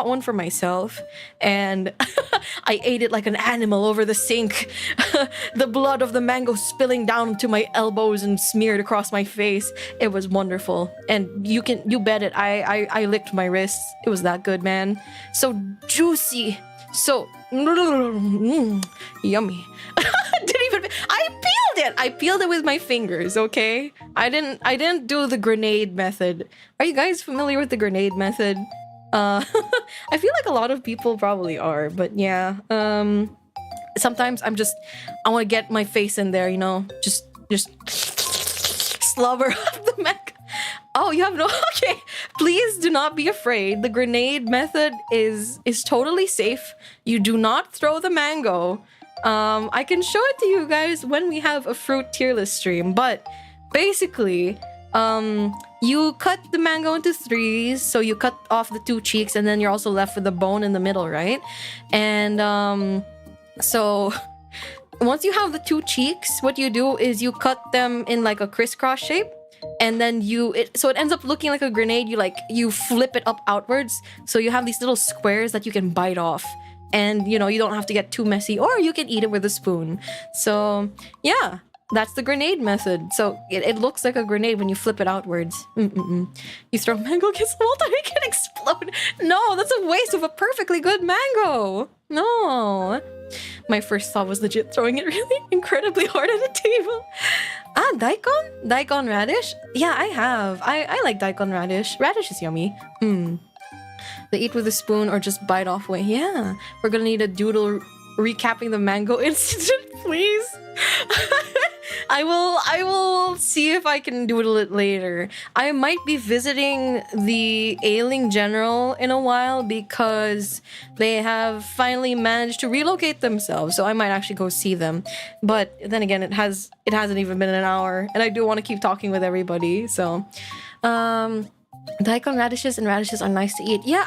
one for myself, and I ate it like an animal over the sink. The blood of the mango spilling down to my elbows and smeared across my face. It was wonderful, and you bet it. I licked my wrists. It was that good, man. So juicy. So yummy. I peeled it with my fingers, okay? I didn't do the grenade method. Are you guys familiar with the grenade method? I feel like a lot of people probably are, but yeah. Sometimes I want to get my face in there, you know? Just slobber up the mango. Oh, you have no... Okay, please do not be afraid. The grenade method is totally safe. You do not throw the mango. I can show it to you guys when we have a fruit tier list stream, but basically, you cut the mango into threes, so you cut off the two cheeks, and then you're also left with the bone in the middle, right? And so once you have the two cheeks, what you do is you cut them in like a crisscross shape, and then so it ends up looking like a grenade. You flip it up outwards, so you have these little squares that you can bite off, and you know, you don't have to get too messy, or you can eat it with a spoon. So yeah, that's the grenade method. So it looks like a grenade when you flip it outwards. You throw mango, gets molten, it can explode. No, that's a waste of a perfectly good mango. No. My first thought was legit throwing it really incredibly hard at a table. Ah, daikon? Daikon radish? Yeah, I have. I like daikon radish. Radish is yummy. They eat with a spoon or just bite off way. Yeah. We're gonna need a doodle recapping the mango incident, please. I will see if I can doodle it later. I might be visiting the Ailing General in a while because they have finally managed to relocate themselves, so I might actually go see them. But then again, it hasn't even been an hour, and I do want to keep talking with everybody. So, daikon radishes and radishes are nice to eat. Yeah,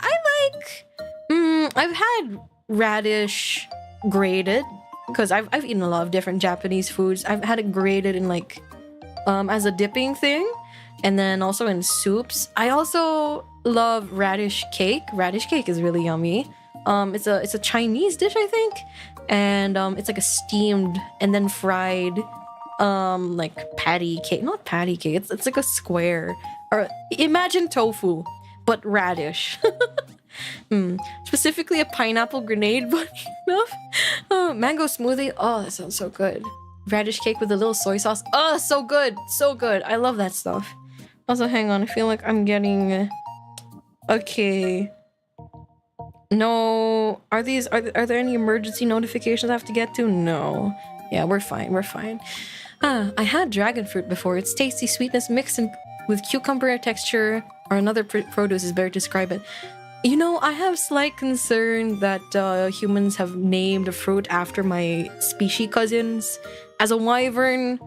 I've had radish grated, because I've eaten a lot of different Japanese foods. I've had it grated in like as a dipping thing, and then also in soups. I also love radish cake. Radish cake is really yummy. It's a Chinese dish, I think, and it's like a steamed and then fried like patty cake. Not patty cake. It's like a square Or imagine tofu, but radish. Specifically a pineapple grenade bunny enough. Mango smoothie. Oh, that sounds so good. Radish cake with a little soy sauce. Oh, so good. So good. I love that stuff. Also, hang on. I feel like I'm getting... Okay. No. Are there any emergency notifications I have to get to? No. Yeah, we're fine. We're fine. I had dragon fruit before. Its tasty sweetness mixed in with cucumber texture or another produce is better to describe it. You know, I have slight concern that humans have named a fruit after my species cousins. As a wyvern...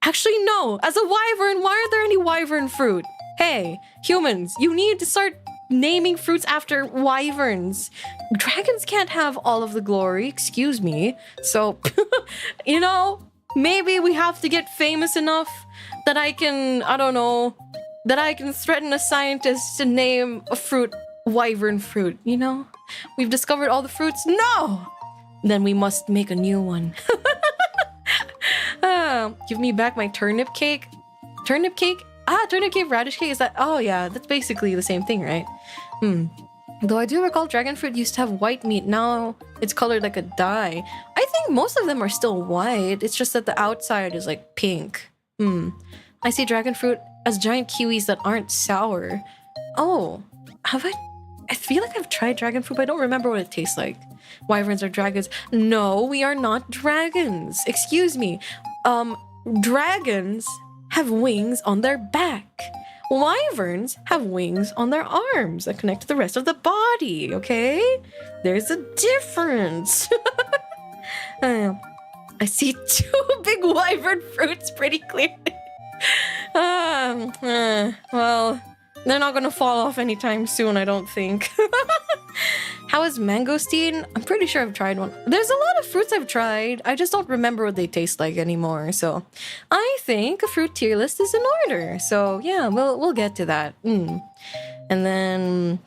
Actually, no! As a wyvern, why are there any wyvern fruit? Hey, humans, you need to start naming fruits after wyverns. Dragons can't have all of the glory, excuse me. So, you know, maybe we have to get famous enough that I can, I don't know, that I can threaten a scientist to name a fruit wyvern fruit, you know? We've discovered all the fruits? No! Then we must make a new one. Give me back my turnip cake. Turnip cake? Ah, turnip cake, radish cake, is that? Oh yeah, that's basically the same thing, right? Though I do recall dragon fruit used to have white meat, now it's colored like a dye. I think most of them are still white, it's just that the outside is like pink. I see dragon fruit as giant kiwis that aren't sour. Oh, have I? I feel like I've tried dragon fruit, but I don't remember what it tastes like. Wyverns are dragons. No, we are not dragons. Excuse me. Dragons have wings on their back. Wyverns have wings on their arms that connect to the rest of the body, okay? There's a difference. I see two big wyvern fruits pretty clearly. Well, they're not gonna fall off anytime soon, I don't think. How is mangosteen? I'm pretty sure I've tried one. There's a lot of fruits I've tried. I just don't remember what they taste like anymore. So I think a fruit tier list is in order. So yeah, we'll get to that. And then,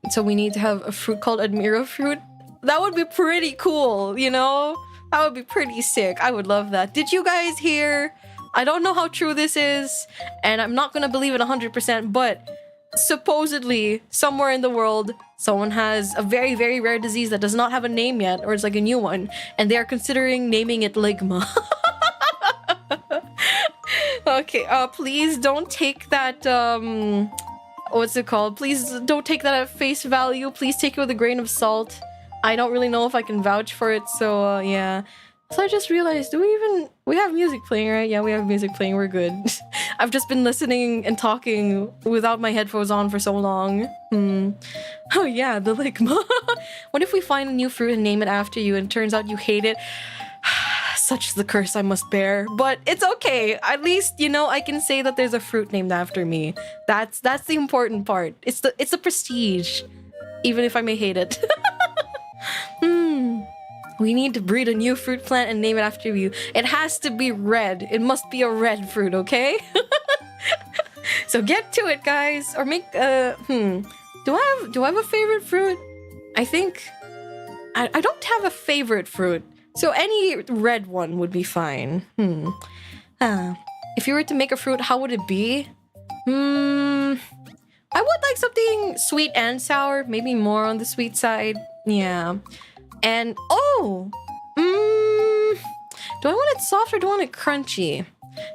so we need to have a fruit called Admyra fruit. That would be pretty cool, you know? That would be pretty sick. I would love that. Did you guys hear? I don't know how true this is, and I'm not gonna believe it 100%, but supposedly somewhere in the world someone has a very, very rare disease that does not have a name yet, or it's like a new one, and they are considering naming it ligma. Okay, please don't take that, what's it called? Please don't take that at face value. Please take it with a grain of salt. I don't really know if I can vouch for it, so yeah. So I just realized, we have music playing, right? Yeah, we have music playing, we're good. I've just been listening and talking without my headphones on for so long. Oh yeah, the ligma. What if we find a new fruit and name it after you and it turns out you hate it? Such is the curse I must bear. But it's okay. At least, you know, I can say that there's a fruit named after me. That's the important part. It's the prestige. Even if I may hate it. We need to breed a new fruit plant and name it after you. It has to be red. It must be a red fruit, okay? So get to it, guys. Or make, do I have a favorite fruit? I think... I don't have a favorite fruit. So any red one would be fine. If you were to make a fruit, how would it be? I would like something sweet and sour. Maybe more on the sweet side. Yeah. And, oh! Do I want it soft or do I want it crunchy?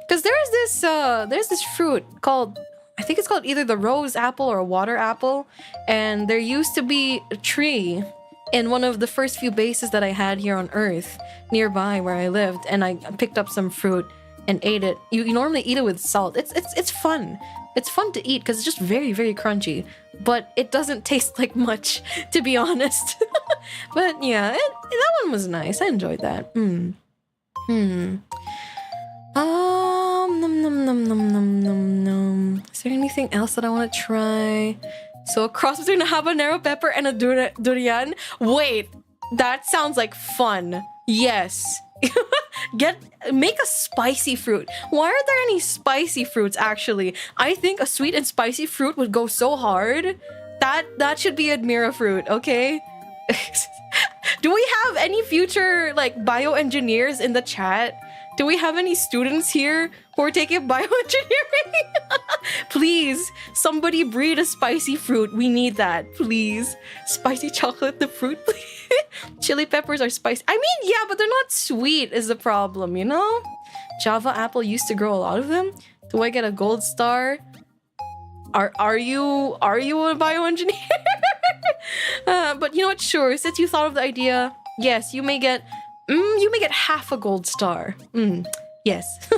Because there's this fruit called, I think it's called either the rose apple or a water apple. And there used to be a tree in one of the first few bases that I had here on Earth, nearby where I lived. And I picked up some fruit and ate it. You normally eat it with salt. It's fun. It's fun to eat because it's just very, very crunchy. But it doesn't taste like much, to be honest. But yeah, that one was nice. I enjoyed that. Nom nom nom nom nom nom nom. Is there anything else that I want to try? So a cross between a habanero pepper and a durian. Wait, that sounds like fun. Yes. Make a spicy fruit. Why aren't there any spicy fruits, actually? I think a sweet and spicy fruit would go so hard. That should be Admyra fruit, okay? Do we have any future, like, bioengineers in the chat? Do we have any students here who are taking bioengineering? Please, somebody breed a spicy fruit. We need that, please. Spicy chocolate, the fruit, please. Chili peppers are spicy. I mean, yeah, but they're not sweet is the problem, you know? Java apple used to grow a lot of them. Do I get a gold star? Are you a bioengineer? But you know what? Sure, since you thought of the idea, yes, you may get half a gold star. Yes.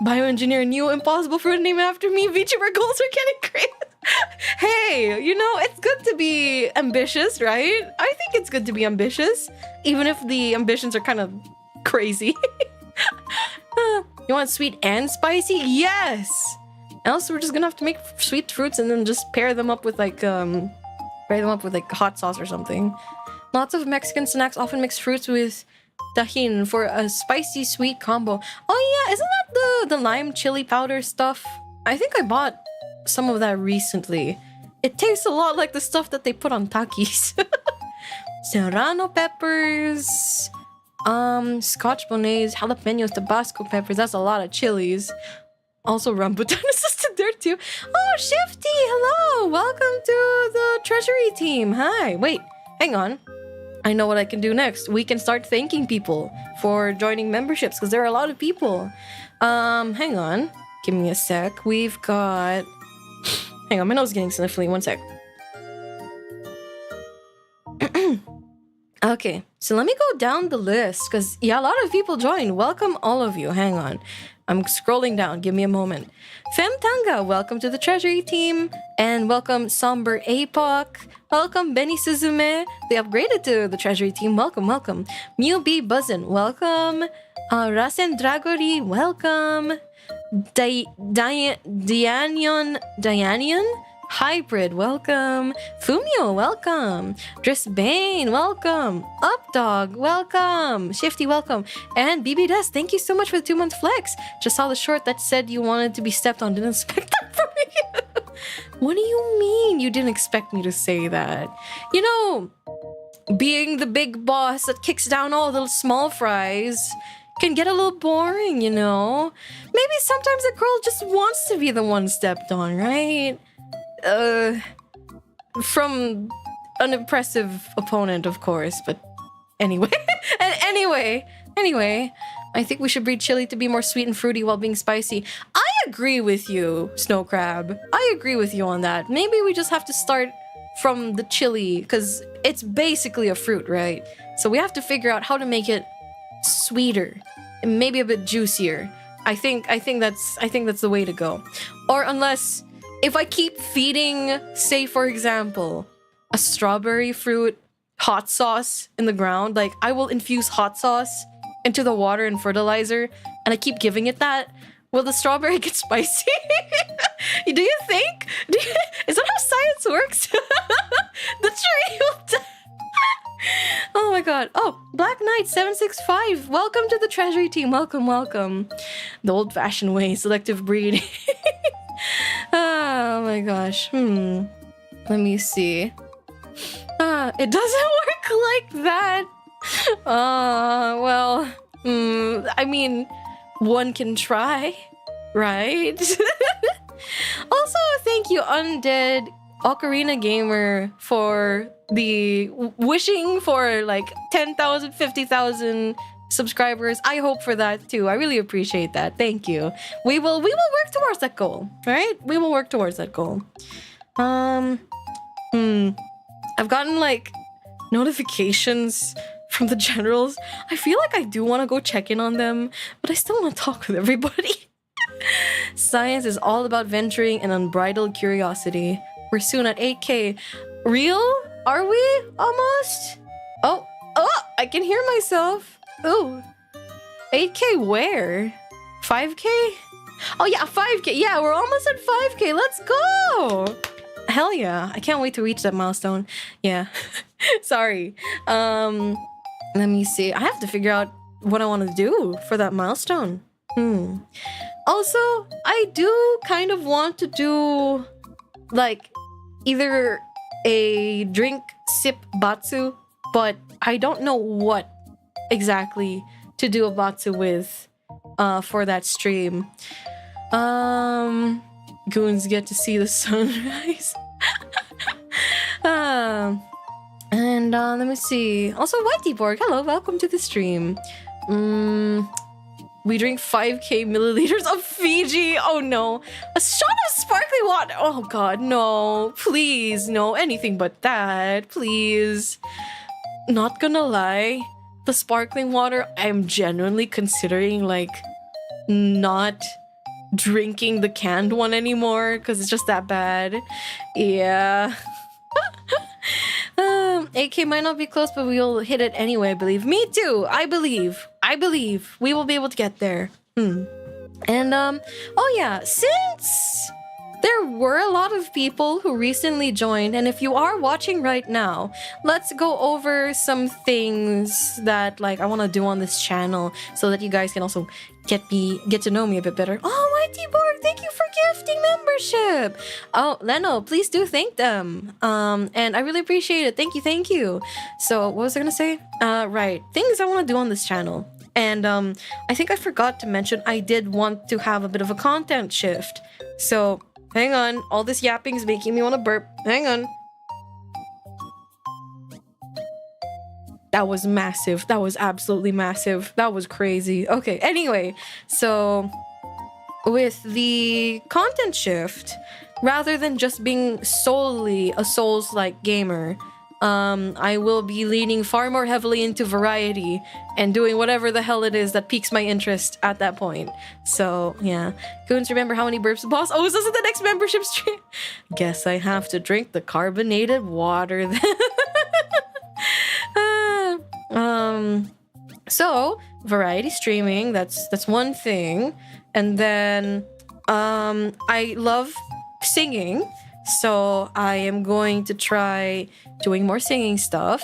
Bioengineer new impossible fruit named after me. VTuber goals are getting great. Hey, you know, it's good to be ambitious, right? I think it's good to be ambitious, even if the ambitions are kind of crazy. You want sweet and spicy? Yes! Else we're just gonna have to make sweet fruits and then just pair them up with like hot sauce or something. Lots of Mexican snacks often mix fruits with tahini for a spicy sweet combo. Oh yeah, isn't that the lime chili powder stuff? I think I bought some of that recently. It tastes a lot like the stuff that they put on Takis. Serrano peppers, Scotch bonnets, jalapenos, Tabasco peppers. That's a lot of chilies. Also, rambutan is listed there too. Oh, Shifty, hello! Welcome to the treasury team. Hi. Wait, hang on. I know what I can do next. We can start thanking people for joining memberships because there are a lot of people. Hang on. Give me a sec. We've got... Hang on, my nose is getting sniffly. One sec. Okay, so let me go down the list because, yeah, a lot of people joined. Welcome, all of you. Hang on. I'm scrolling down. Give me a moment. Femtanga, welcome to the treasury team. And welcome, Somber Apoc. Welcome, Benny Suzume. They upgraded to the treasury team. Welcome, welcome. Mew B Buzzin, welcome. Rasen Dragori, welcome. Dianion Hybrid, welcome. Fumio, welcome. Drisbane, welcome. Updog, welcome. Shifty, welcome. And BB Des, thank you so much for the 2-month flex. Just saw the short that said you wanted to be stepped on. Didn't expect that from you. What do you mean you didn't expect me to say that? You know, being the big boss that kicks down all the small fries can get a little boring, you know? Maybe sometimes a girl just wants to be the one stepped on, right? From an impressive opponent, of course, but anyway. Anyway, I think we should breed chili to be more sweet and fruity while being spicy. I agree with you, Snow Crab. I agree with you on that. Maybe we just have to start from the chili, because it's basically a fruit, right? So we have to figure out how to make it sweeter and maybe a bit juicier. I think that's the way to go. Or unless if I keep feeding, say for example, a strawberry fruit hot sauce in the ground, like I will infuse hot sauce into the water and fertilizer and I keep giving it that, will the strawberry get spicy? Do you think? Is that how science works? The tree will die. Oh my god. Oh, Black Knight 765. Welcome to the treasury team. Welcome, welcome. The old-fashioned way, selective breeding. Oh my gosh. Let me see. It doesn't work like that. Well, I mean, one can try, right? Also, thank you, Undead Ocarina Gamer, for the wishing for like 10,000, 50,000 subscribers. I hope for that too. I really appreciate that. Thank you. We will work towards that goal, right? We will work towards that goal. I've gotten like notifications from the generals. I feel like I do want to go check in on them, but I still want to talk with everybody. Science is all about venturing and unbridled curiosity. We're soon at 8K. Real? Are we? Almost? Oh, I can hear myself. Oh, 8K where? 5K? Oh yeah, 5K. Yeah, we're almost at 5K. Let's go. Hell yeah. I can't wait to reach that milestone. Yeah. Sorry. Let me see. I have to figure out what I want to do for that milestone. Also, I do kind of want to do like either a drink sip batsu, but I don't know what exactly to do a batsu with for that stream. goons get to see the sunrise. Let me see. Also, Whiteyborg, hello, welcome to the stream. We drink 5k milliliters of Fiji. Oh no. A shot of sparkling water. Oh god, no. Please, no. Anything but that. Please. Not gonna lie. The sparkling water, I'm genuinely considering, like, not drinking the canned one anymore because it's just that bad. Yeah. AK might not be close, but we'll hit it anyway, I believe. Me too. I believe. We will be able to get there. And, oh yeah, since there were a lot of people who recently joined, and if you are watching right now, let's go over some things that, like, I want to do on this channel so that you guys can also get to know me a bit better. Oh, Whiteyborg, thank you for gifting membership. Oh, Leno, please do thank them. And I really appreciate it. Thank you. So, what was I gonna say? Right, things I want to do on this channel. And I think I forgot to mention I did want to have a bit of a content shift. So, hang on. All this yapping is making me want to burp. Hang on. That was massive. That was absolutely massive. That was crazy. Okay, anyway. So, with the content shift, rather than just being solely a Souls-like gamer, I will be leaning far more heavily into variety and doing whatever the hell it is that piques my interest at that point. So, yeah. Goons, remember how many burps, boss? Oh, is this the next membership stream? Guess I have to drink the carbonated water then. So, variety streaming, that's one thing. And then, I love singing. So I am going to try doing more singing stuff.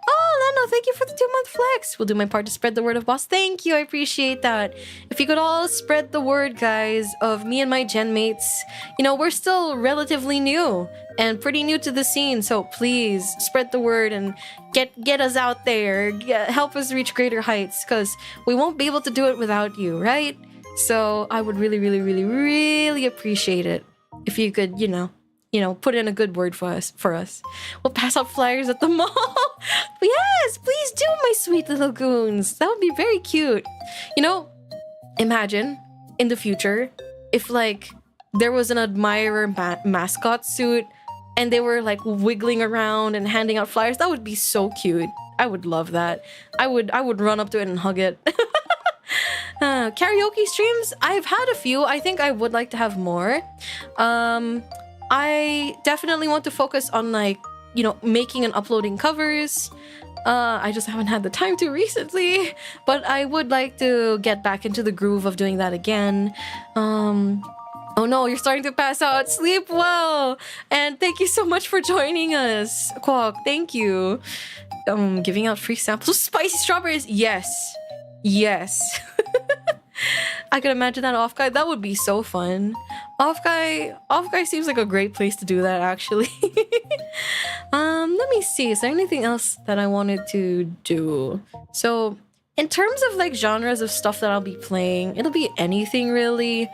Oh, Leno, thank you for the 2-month flex. We'll do my part to spread the word of boss. Thank you, I appreciate that. If you could all spread the word, guys, of me and my gen mates. You know, we're still relatively new and pretty new to the scene. So please spread the word and get us out there. Help us reach greater heights because we won't be able to do it without you, right? So I would really appreciate it if you could, you know, put in a good word for us. We'll pass out flyers at the mall. Yes, please do, my sweet little goons. That would be very cute. You know, imagine in the future if, like, there was an Admyra mascot suit and they were, like, wiggling around and handing out flyers. That would be so cute. I would love that. I would run up to it and hug it. Karaoke streams, I've had a few. I think I would like to have more. I definitely want to focus on, like, you know, making and uploading covers. I just haven't had the time to recently, but I would like to get back into the groove of doing that again. Oh no, you're starting to pass out. Sleep well. And thank you so much for joining us. Quack, thank you. Giving out free samples of spicy strawberries. Yes. I could imagine that off guy. That would be so fun. Off guy seems like a great place to do that, actually. Let me see. Is there anything else that I wanted to do? So, in terms of, like, genres of stuff that I'll be playing, it'll be anything really.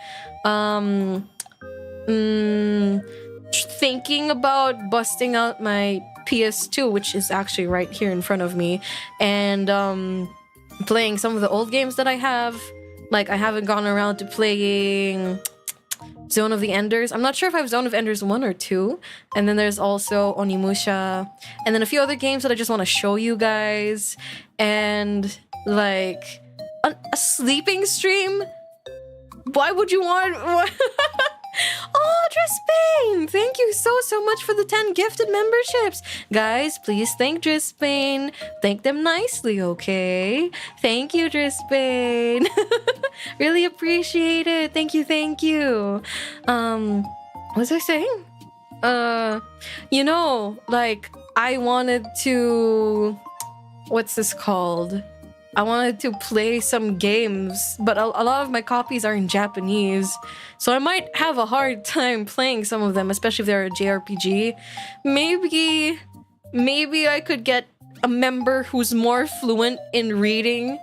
Thinking about busting out my PS2, which is actually right here in front of me, and playing some of the old games that I have. Like, I haven't gone around to playing Zone of the Enders. I'm not sure if I have Zone of Enders 1 or 2. And then there's also Onimusha. And then a few other games that I just want to show you guys. And, like, a sleeping stream? Why would you want... Oh, Drisbane! Thank you so much for the 10 gifted memberships. Guys, please thank Drisbane. Thank them nicely, okay? Thank you, Drisbane. Really appreciate it. Thank you. What was I saying? You know, like, I wanted to... What's this called? I wanted to play some games, but a lot of my copies are in Japanese, so I might have a hard time playing some of them, especially if they're a JRPG. Maybe I could get a member who's more fluent in reading,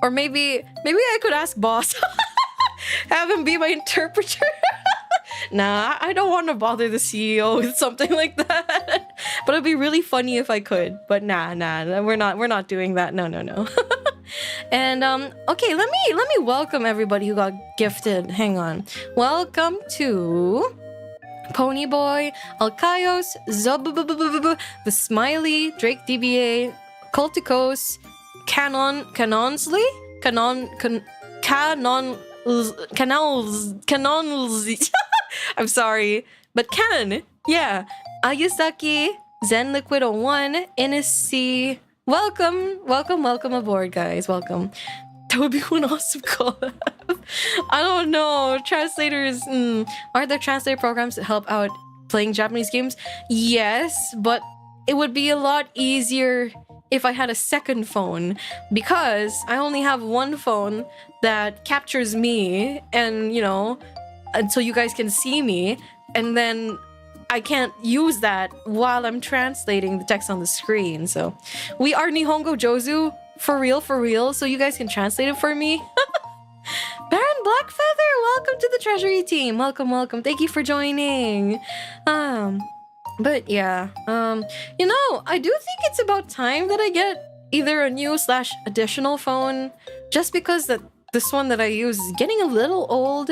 or maybe I could ask boss. Have him be my interpreter. Nah, I don't want to bother the CEO with something like that. But it'd be really funny if I could. But nah, we're not doing that. No. And okay, let me welcome everybody who got gifted. Hang on. Welcome to Ponyboy, Alkaios, the Smiley, Drake DBA, Culticos, Canonsley? I'm sorry, but Canon, yeah. Ayusaki, Zen Liquid 01, NSC. Welcome aboard, guys. Welcome. That would be one awesome collab. I don't know. Translators, are there translator programs that help out playing Japanese games? Yes, but it would be a lot easier if I had a second phone, because I only have one phone that captures me and, you know, until you guys can see me, and then I can't use that while I'm translating the text on the screen. So we are Nihongo Jozu, for real, so you guys can translate it for me. Baron Blackfeather, welcome to the treasury team. Welcome. Thank you for joining. But yeah, you know, I do think it's about time that I get either a new / additional phone, just because this one that I use is getting a little old.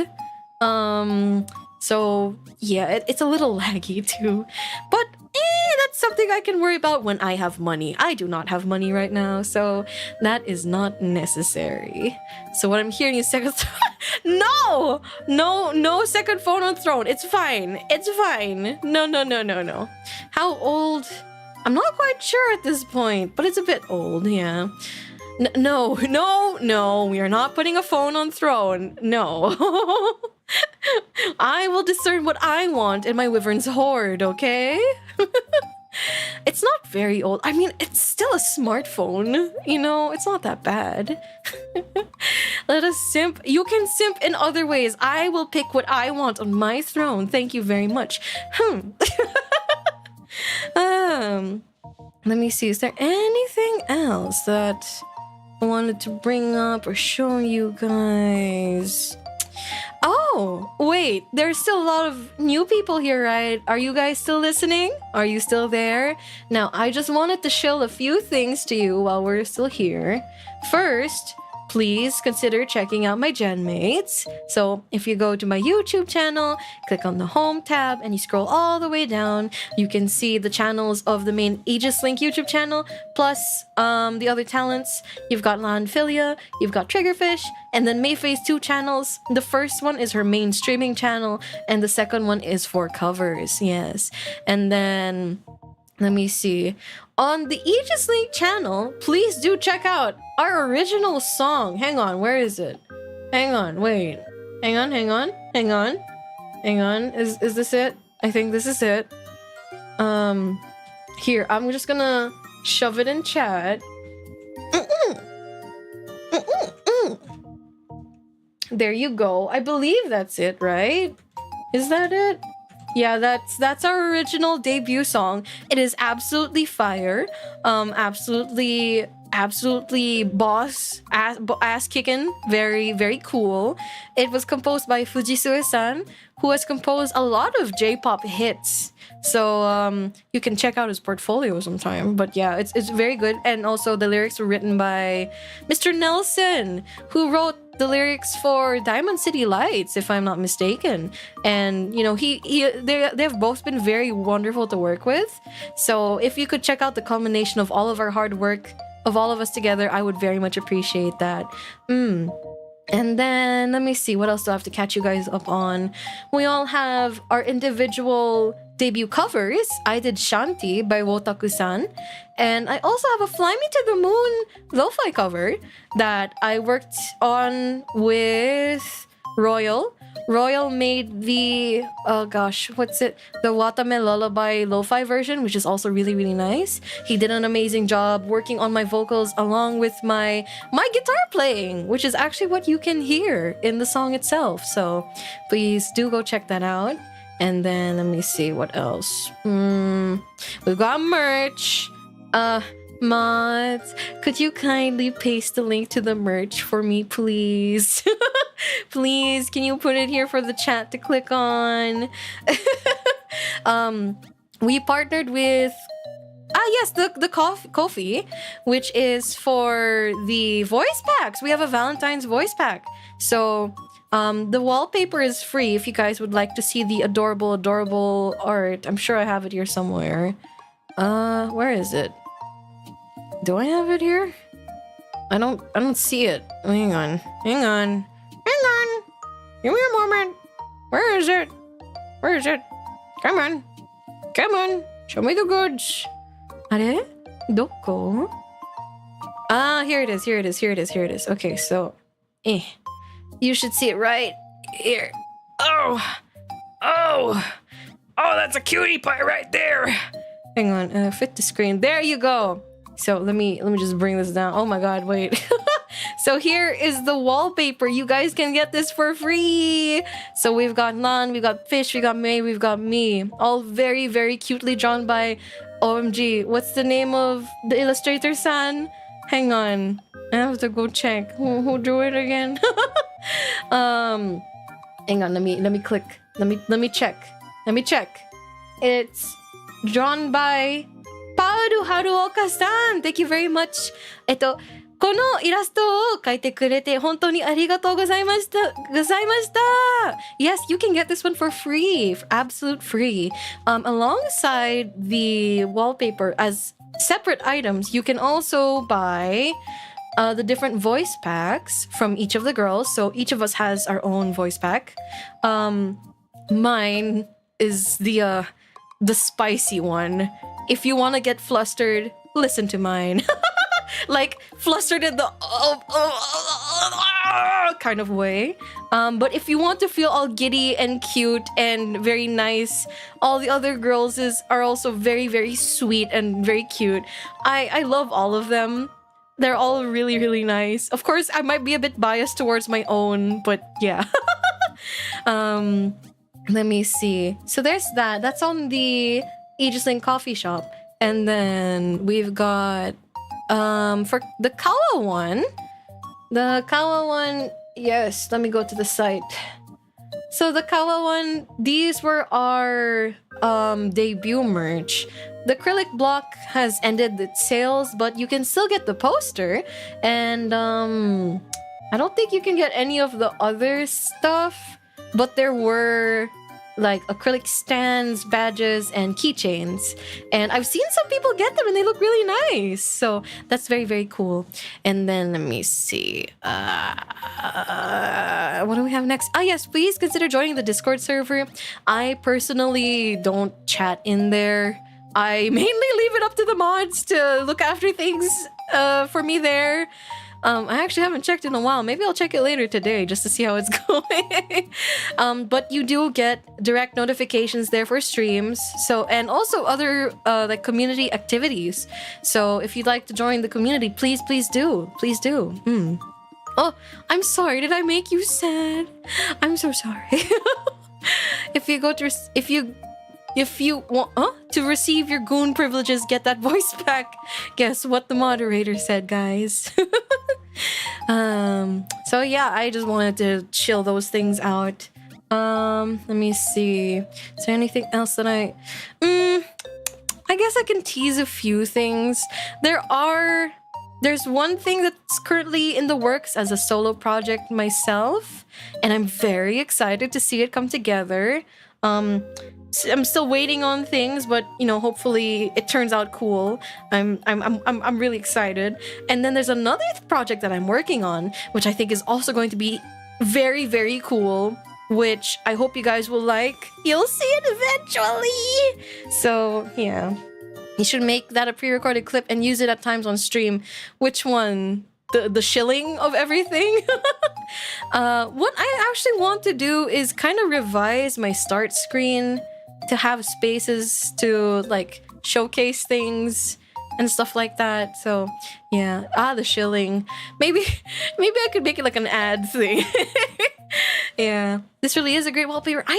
So yeah, it's a little laggy too, but that's something I can worry about when I have money. I do not have money right now, so that is not necessary. So what I'm hearing is second no second phone on throne. It's fine. No. How old? I'm not quite sure at this point, but it's a bit old, yeah. No, we are not putting a phone on throne. No. I will discern what I want in my Wyvern's hoard, okay? It's not very old. I mean, it's still a smartphone, you know? It's not that bad. Let us simp. You can simp in other ways. I will pick what I want on my throne. Thank you very much. Let me see. Is there anything else that I wanted to bring up or show you guys? Oh, wait, there's still a lot of new people here, right? Are you guys still listening? Are you still there? Now, I just wanted to show a few things to you while we're still here. First, please consider checking out my genmates. So if you go to my YouTube channel, click on the home tab and you scroll all the way down, you can see the channels of the main Aegis-Link YouTube channel, plus the other talents. You've got Landphilia, you've got Triggerfish, and then Mayfae's 2 channels. The first one is her main streaming channel, and the second one is for covers, yes. And then, let me see. On the Aegis-Link channel, please do check out our original song. Hang on, where is it? Hang on, wait. Hang on. Is this it? I think this is it. Here, I'm just gonna shove it in chat. There you go. I believe that's it, right? Is that it? Yeah, that's our original debut song. It is absolutely fire. Absolutely boss ass kicking. Very cool. It was composed by Fujisue-san, who has composed a lot of J-pop hits. So you can check out his portfolio sometime. But yeah, it's very good. And also the lyrics were written by Mr. Nelson, who wrote the lyrics for Diamond City Lights, if I'm not mistaken. And you know, they've both been very wonderful to work with. So if you could check out the combination of all of our hard work, of all of us together, I would very much appreciate that. And then let me see, what else do I have to catch you guys up on? We all have our individual debut covers. I did Shanti by Wotaku-san, and I also have a Fly Me to the Moon lo-fi cover that I worked on with Royal. Royal made the, oh gosh, what's it? The Watame Lullaby lo-fi version, which is also really nice. He did an amazing job working on my vocals along with my guitar playing, which is actually what you can hear in the song itself. So please do go check that out. And then let me see what else. We've got merch. Mods, could you kindly paste the link to the merch for me, please? Please, can you put it here for the chat to click on? We partnered with yes, the coffee, which is for the voice packs. We have a Valentine's voice pack. So the wallpaper is free if you guys would like to see the adorable art. I'm sure I have it here somewhere. Where is it? Do I have it here? I don't see it. Hang on. Give me a moment. Where is it? Come on. Show me the goods. Are? Doko? Here it is. Okay, so you should see it right here. Oh, that's a cutie pie right there. Hang on, fit the screen. There you go. So let me just bring this down. Oh my god, wait. So here is the wallpaper. You guys can get this for free. So we've got Nan, we've got Fish, we got May, we've got me. All very, very cutely drawn by OMG. What's the name of the illustrator, San? Hang on. I have to go check. Who drew it again? Hang on, let me click. Let me check. It's drawn by 𝓡𝓾𝓵𝓮𝓼. Thank you very much. このイラストを描いてくれて本当にありがとうございました。Yes, you can get this one for free, absolute free. Alongside the wallpaper as separate items, you can also buy the different voice packs from each of the girls. So each of us has our own voice pack. Mine is the spicy one. If you want to get flustered, listen to mine. Like flustered in the kind of way. But if you want to feel all giddy and cute and very nice, all the other girls are also very, very sweet and very cute. I love all of them. They're all really, really nice. Of course, I might be a bit biased towards my own, but yeah. Let me see. So there's that. That's on the Aegis-Link coffee shop. And then we've got for the Kawa one, yes, let me go to the site. So the Kawa one, these were our debut merch. The acrylic block has ended its sales, but you can still get the poster. And I don't think you can get any of the other stuff, but there were like acrylic stands, badges, and keychains. And I've seen some people get them and they look really nice. So that's very, very cool. And then let me see. What do we have next? Yes, please consider joining the Discord server. I personally don't chat in there. I mainly leave it up to the mods to look after things for me there. I actually haven't checked in a while. Maybe I'll check it later today just to see how it's going. But you do get direct notifications there for streams. So, and also other like community activities. So if you'd like to join the community, please do. Please do. Oh, I'm sorry. Did I make you sad? I'm so sorry. If you want to receive your goon privileges, get that voice pack. Guess what the moderator said, guys. So yeah, I just wanted to chill those things out. Let me see. Is there anything else that I guess I can tease a few things. There's one thing that's currently in the works as a solo project myself, and I'm very excited to see it come together. I'm still waiting on things, but you know, hopefully it turns out cool. I'm really excited. And then there's another project that I'm working on, which I think is also going to be very, very cool, which I hope you guys will like. You'll see it eventually. So yeah, you should make that a pre-recorded clip and use it at times on stream. Which one? The shilling of everything. What I actually want to do is kind of revise my start screen to have spaces to like showcase things and stuff like that. So yeah, the shilling. Maybe I could make it like an ad thing. Yeah, this really is a great wallpaper. I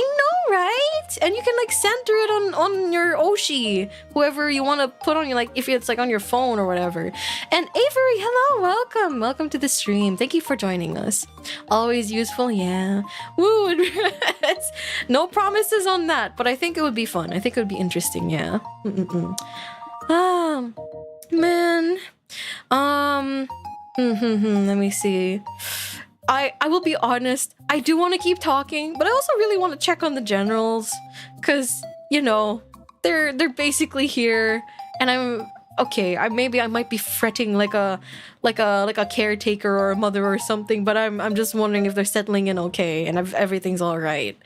right? And you can like center it on your Oshi, whoever you want to put on your, like, if it's like on your phone or whatever. And Avery, hello, welcome to the stream. Thank you for joining us. Always useful, yeah. Woo, no promises on that, but I think it would be fun. I think it would be interesting, yeah. Man. Let me see. I will be honest, I do want to keep talking, but I also really want to check on the generals, because, you know, they're basically here, and I'm okay. Maybe I might be fretting like a caretaker or a mother or something, but I'm just wondering if they're settling in okay and if everything's all right.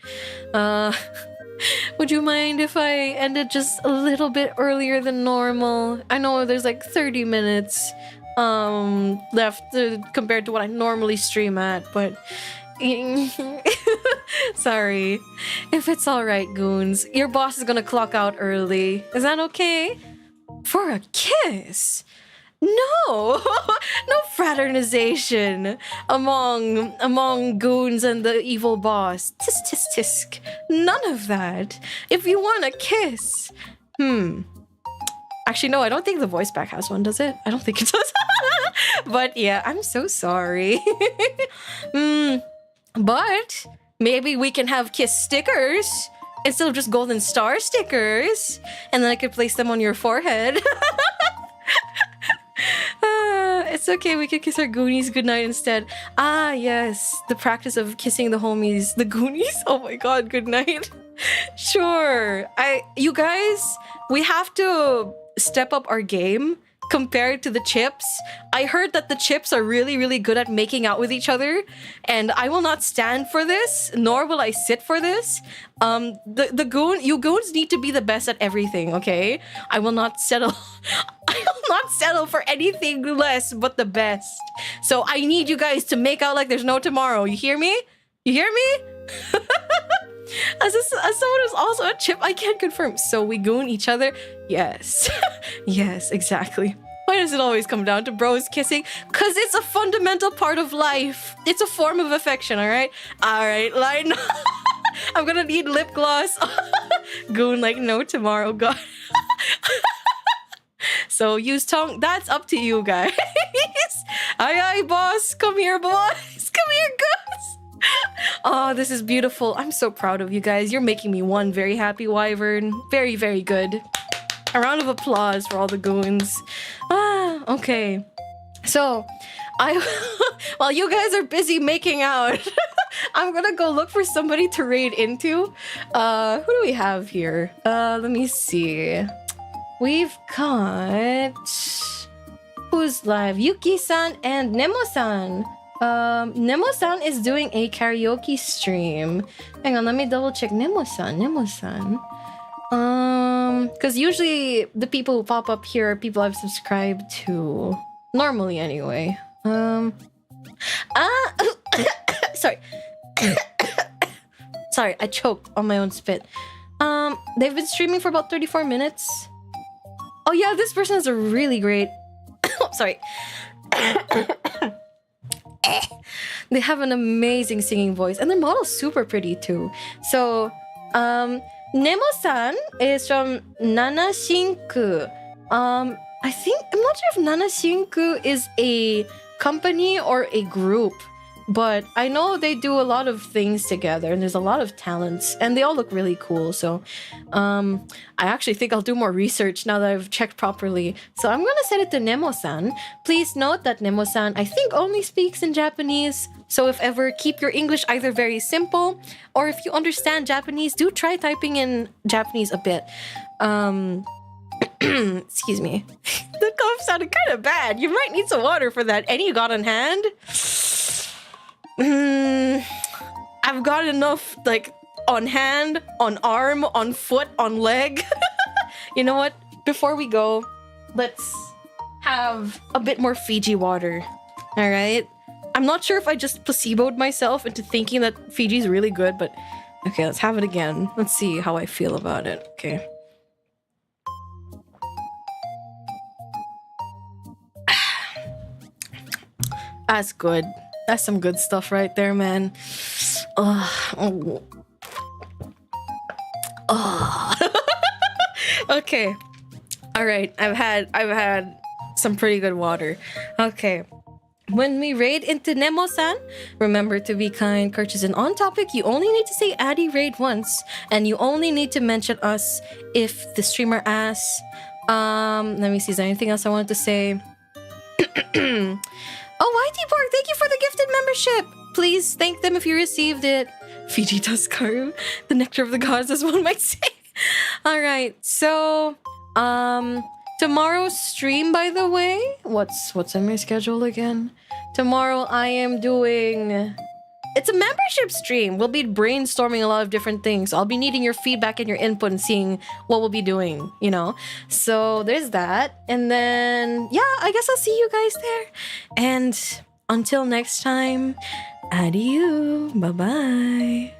Would you mind if I ended just a little bit earlier than normal? I know there's like 30 minutes left compared to what I normally stream at, but sorry. If it's all right, goons, your boss is gonna clock out early. Is that okay? For a kiss? No, no fraternization among goons and the evil boss. Tisk tisk tisk. None of that. If you want a kiss, Actually, no, I don't think the voice pack has one, does it? I don't think it does. But yeah, I'm so sorry. But maybe we can have kiss stickers instead of just golden star stickers, and then I could place them on your forehead. It's okay, we could kiss our Goonies goodnight instead. Ah, yes, the practice of kissing the homies, the Goonies. Oh my god, goodnight. Sure. You guys, we have to step up our game compared to the chips. I heard that the chips are really, really good at making out with each other, and I will not stand for this, nor will I sit for this. You goons need to be the best at everything, okay? I will not settle. I will not settle for anything less but the best. So I need you guys to make out like there's no tomorrow. You hear me? You hear me? As someone who's also a chip, I can't confirm. So we goon each other? Yes. Yes, exactly. Why does it always come down to bros kissing? Because it's a fundamental part of life. It's a form of affection, alright? Alright, line. I'm gonna need lip gloss. Goon like no tomorrow, god. So use tongue. That's up to you guys. Aye, boss. Come here, boss. Come here, goons. Oh, this is beautiful. I'm so proud of you guys. You're making me one very happy wyvern. Very, very good. A round of applause for all the goons. Ah, okay. So, while you guys are busy making out, I'm gonna go look for somebody to raid into. Who do we have here? Let me see. We've got... Who's live? Yuki-san and Nemo-san. Nemo-san is doing a karaoke stream. Hang on, let me double check. Nemo-san. Because usually the people who pop up here are people I've subscribed to. Normally, anyway. Sorry. Sorry, I choked on my own spit. They've been streaming for about 34 minutes. Oh yeah, this person has a really great... Sorry. They have an amazing singing voice, and their model's super pretty too. So, Nemo-san is from Nanashinku. I think, I'm not sure if Nanashinku is a company or a group, but I know they do a lot of things together, and there's a lot of talents, and they all look really cool. So, I actually think I'll do more research now that I've checked properly. So I'm gonna send it to Nemo-san. Please note that Nemo-san, I think, only speaks in Japanese. So if ever, keep your English either very simple, or if you understand Japanese, do try typing in Japanese a bit. Excuse me. The cough sounded kind of bad. You might need some water for that. Any you got on hand? I've got enough, like, on hand, on arm, on foot, on leg. You know what? Before we go, let's have a bit more Fiji water. All right? I'm not sure if I just placeboed myself into thinking that Fiji's really good, but okay, let's have it again. Let's see how I feel about it. Okay. That's good. That's some good stuff right there, man. Okay. All right. I've had some pretty good water. Okay. When we raid into Nemo-san, remember to be kind, courteous, and on topic. You only need to say Addy raid once, and you only need to mention us if the streamer asks. Let me see. Is there anything else I wanted to say? Oh, YT Pork, thank you for the gifted membership. Please thank them if you received it. Fiji 𝓤𝓪𝓼, the nectar of the gods, as one might say. All right, so tomorrow's stream, by the way, what's in my schedule again? Tomorrow I am doing. It's a membership stream. We'll be brainstorming a lot of different things. I'll be needing your feedback and your input and seeing what we'll be doing, you know? So there's that. And then, yeah, I guess I'll see you guys there. And until next time, adieu. Bye-bye.